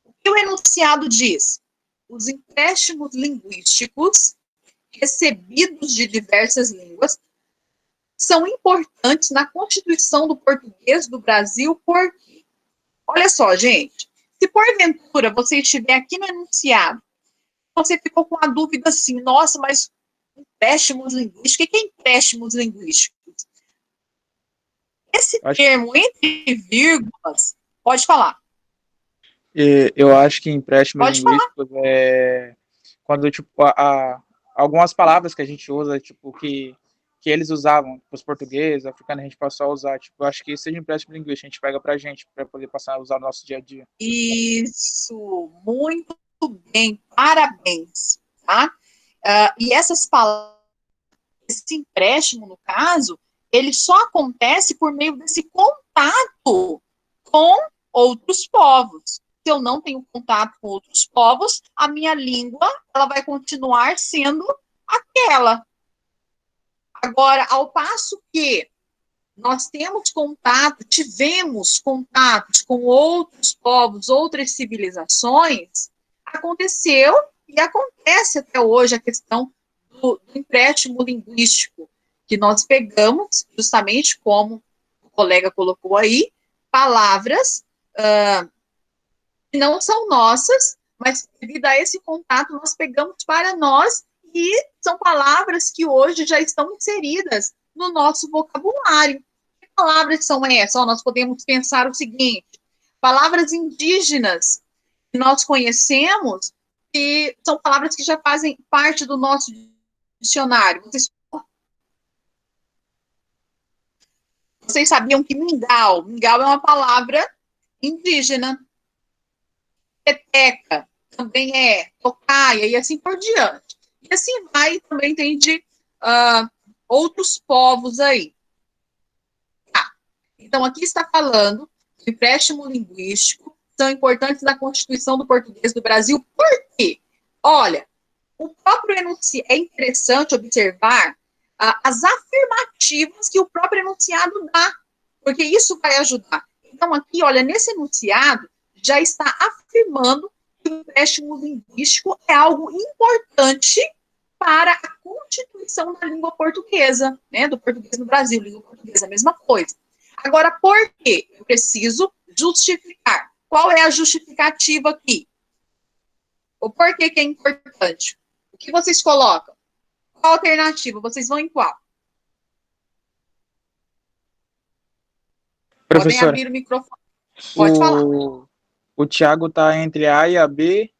Speaker 2: O que o enunciado diz? Os empréstimos linguísticos recebidos de diversas línguas são importantes na constituição do português do Brasil, porque, olha só, gente, se porventura você estiver aqui no enunciado, você ficou com a dúvida assim, nossa, mas empréstimos linguísticos, o que é empréstimos linguísticos? Esse termo, entre vírgulas, pode falar.
Speaker 3: Eu acho que empréstimos
Speaker 2: Pode
Speaker 3: linguísticos é quando, tipo, algumas palavras que a gente usa, tipo, que eles usavam, os portugueses, africanos, a gente passou a usar, tipo, eu acho que seja empréstimo linguístico, a gente pega pra gente, para poder passar a usar no nosso dia a dia.
Speaker 2: Isso, muito bem, parabéns, tá? E essas palavras, esse empréstimo, no caso, ele só acontece por meio desse contato com outros povos. Se eu não tenho contato com outros povos, a minha língua, ela vai continuar sendo aquela. Agora, ao passo que nós tivemos contatos com outros povos, outras civilizações, aconteceu e acontece até hoje a questão do empréstimo linguístico, que nós pegamos, justamente como o colega colocou aí, palavras que não são nossas, mas devido a esse contato nós pegamos para nós e são palavras que hoje já estão inseridas no nosso vocabulário. Que palavras são essas? Nós podemos pensar o seguinte, palavras indígenas que nós conhecemos, que são palavras que já fazem parte do nosso dicionário. Vocês sabiam que mingau é uma palavra indígena. Peteca também é, tocaia e assim por diante. E assim vai, também tem de outros povos aí. Tá. Então, aqui está falando que o empréstimo linguístico são importantes na constituição do português do Brasil. Por quê? Olha, o próprio enunciado, é interessante observar as afirmativas que o próprio enunciado dá, porque isso vai ajudar. Então, aqui, olha, nesse enunciado, já está afirmando que o empréstimo linguístico é algo importante para a constituição da língua portuguesa, né, do português no Brasil, língua portuguesa, a mesma coisa. Agora, por quê? Eu preciso justificar. Qual é a justificativa aqui? O porquê que é importante? O que vocês colocam? Qual alternativa? Vocês vão em qual? Podem
Speaker 3: Professora,
Speaker 2: abrir o microfone. Pode falar.
Speaker 3: O Thiago está entre a e a B,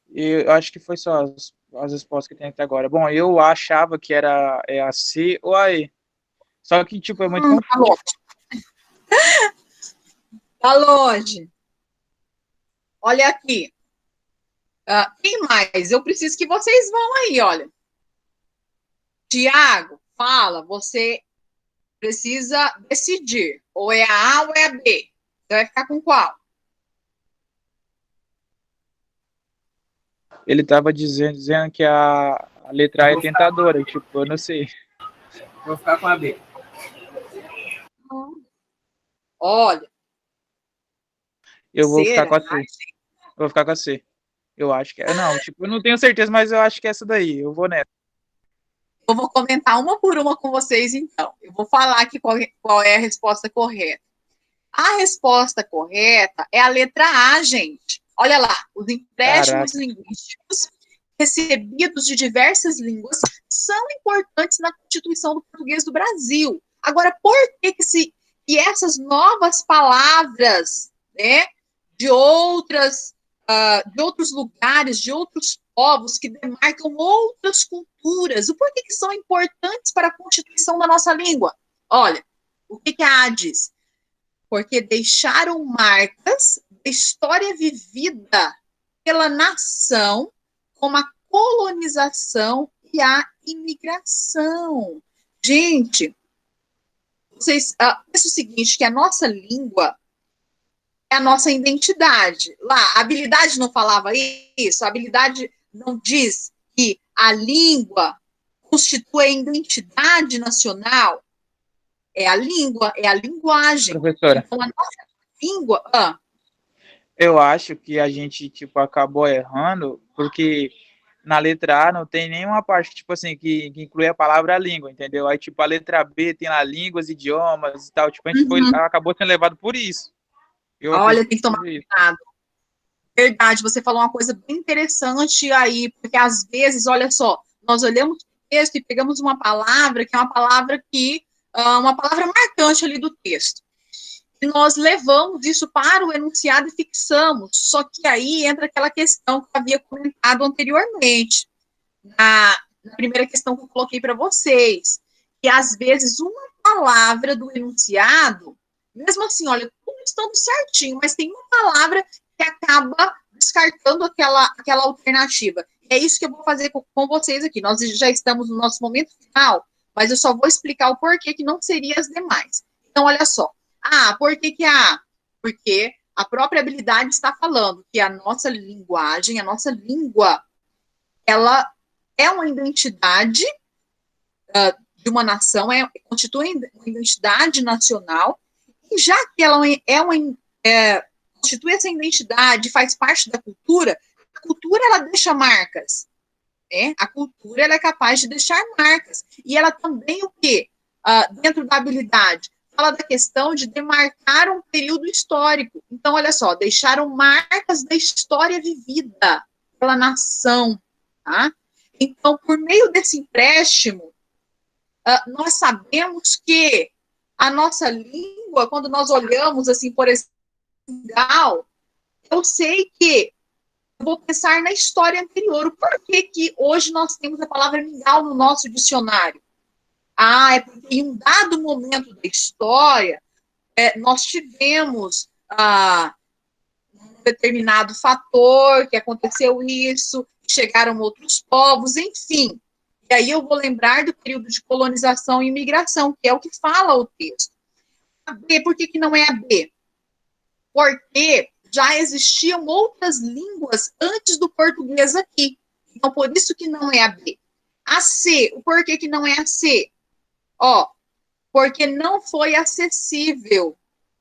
Speaker 3: e eu acho que foi só as respostas que tem até agora. Bom, eu achava que era a C ou a E. Só que, tipo, é muito
Speaker 2: Tá bom. Tá longe. Olha aqui. Quem mais? Eu preciso que vocês vão aí, olha. Tiago, fala, você precisa decidir. Ou é a A ou é a B. Você vai ficar com qual?
Speaker 3: Ele estava dizendo que a letra A é tentadora, tipo, eu não sei.
Speaker 4: Vou ficar com a B.
Speaker 2: Olha.
Speaker 3: Eu vou ficar
Speaker 2: Será?
Speaker 3: com a C. Eu vou ficar com a C. Eu acho que é. Não, tipo, eu não tenho certeza, mas eu acho que é essa daí. Eu vou nessa.
Speaker 2: Eu vou comentar uma por uma com vocês, então. Eu vou falar aqui qual é a resposta correta. A resposta correta é a letra A, gente. Olha lá, os empréstimos linguísticos recebidos de diversas línguas são importantes na constituição do português do Brasil. Agora, por que essas novas palavras, né, de outros lugares, de outros povos que demarcam outras culturas, o porquê que são importantes para a constituição da nossa língua? Olha, o que a A diz? Porque deixaram marcas da história vivida pela nação, como a colonização e a imigração. Gente, vocês pensam o seguinte, que a nossa língua é a nossa identidade. Lá, a habilidade não falava isso, a habilidade não diz que a língua constitui a identidade nacional. É a língua, é a linguagem.
Speaker 3: Professora.
Speaker 2: Então, a nossa língua...
Speaker 3: Eu acho que a gente, tipo, acabou errando, porque na letra A não tem nenhuma parte, tipo assim, que inclui a palavra língua, entendeu? Aí, tipo, a letra B tem lá línguas, idiomas e tal. Tipo, a gente acabou sendo levado por isso.
Speaker 2: Olha, tem que tomar cuidado. Verdade, você falou uma coisa bem interessante aí, porque às vezes, olha só, nós olhamos o texto e pegamos uma palavra que é uma palavra uma palavra marcante ali do texto. E nós levamos isso para o enunciado e fixamos. Só que aí entra aquela questão que eu havia comentado anteriormente, na primeira questão que eu coloquei para vocês, que às vezes uma palavra do enunciado, mesmo assim, olha, tudo estando certinho, mas tem uma palavra que acaba descartando aquela alternativa. É isso que eu vou fazer com vocês aqui. Nós já estamos no nosso momento final, mas eu só vou explicar o porquê que não seria as demais. Então, olha só. Por que a A? Porque a própria habilidade está falando que a nossa linguagem, a nossa língua, ela é uma identidade de uma nação, constitui uma identidade nacional, e já que ela constitui essa identidade, faz parte da cultura, a cultura ela deixa marcas. A cultura ela é capaz de deixar marcas. E ela também o quê? Dentro da habilidade, fala da questão de demarcar um período histórico. Então, olha só, deixaram marcas da história vivida pela nação, tá? Então, por meio desse empréstimo, nós sabemos que a nossa língua, quando nós olhamos, assim, por exemplo, eu sei que eu vou pensar na história anterior. Por que hoje nós temos a palavra mingau no nosso dicionário? É porque em um dado momento da história, nós tivemos um determinado fator, que aconteceu isso, chegaram outros povos, enfim. E aí eu vou lembrar do período de colonização e imigração, que é o que fala o texto. A B, por que não é a B? Porque já existiam outras línguas antes do português aqui. Então, por isso que não é a B. A C, o porquê que não é a C? Porque não foi acessível.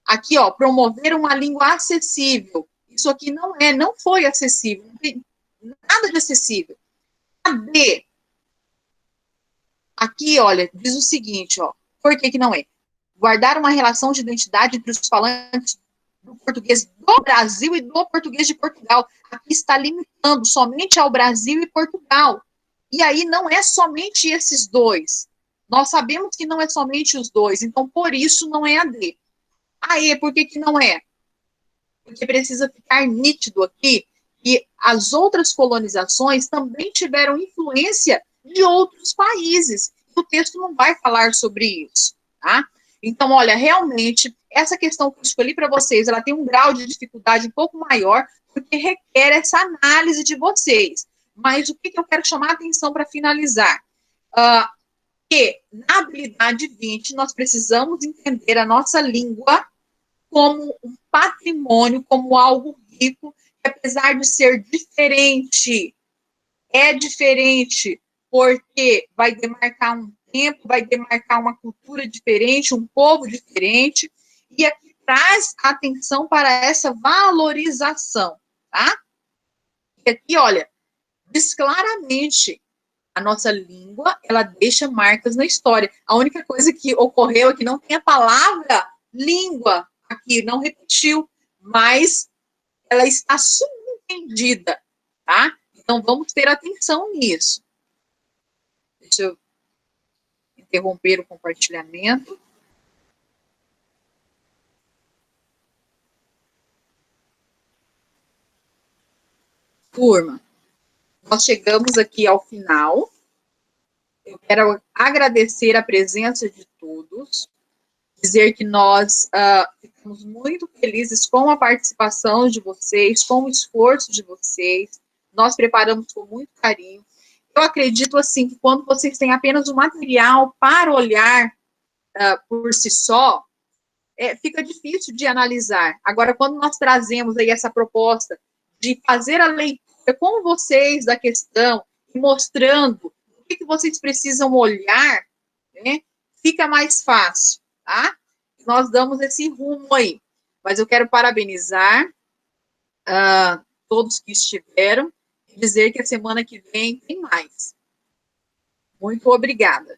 Speaker 2: Aqui, promover uma língua acessível. Isso aqui não foi acessível. Não tem nada de acessível. A B, aqui, olha, diz o seguinte, por que não é? Guardar uma relação de identidade entre os falantes do português do Brasil e do português de Portugal. Aqui está limitando somente ao Brasil e Portugal. E aí não é somente esses dois. Nós sabemos que não é somente os dois, então por isso não é a D. A E, por que não é? Porque precisa ficar nítido aqui que as outras colonizações também tiveram influência de outros países. O texto não vai falar sobre isso, tá? Então, olha, realmente, essa questão que eu escolhi para vocês, ela tem um grau de dificuldade um pouco maior, porque requer essa análise de vocês. Mas o que eu quero chamar a atenção para finalizar? Que na habilidade 20, nós precisamos entender a nossa língua como um patrimônio, como algo rico, que apesar de ser diferente, é diferente, porque vai demarcar um tempo, vai demarcar uma cultura diferente, um povo diferente, e aqui traz atenção para essa valorização, tá? E aqui, olha, diz claramente, a nossa língua, ela deixa marcas na história. A única coisa que ocorreu é que não tem a palavra língua aqui, não repetiu, mas ela está subentendida, tá? Então, vamos ter atenção nisso. Deixa eu interromper o compartilhamento. Turma, nós chegamos aqui ao final. Eu quero agradecer a presença de todos, dizer que nós ficamos muito felizes com a participação de vocês, com o esforço de vocês. Nós preparamos com muito carinho. Eu acredito, assim, que quando vocês têm apenas o material para olhar por si só, fica difícil de analisar. Agora, quando nós trazemos aí essa proposta de fazer a leitura com vocês da questão, e mostrando o que vocês precisam olhar, né, fica mais fácil, tá? Nós damos esse rumo aí. Mas eu quero parabenizar todos que estiveram, e dizer que a semana que vem tem mais. Muito obrigada.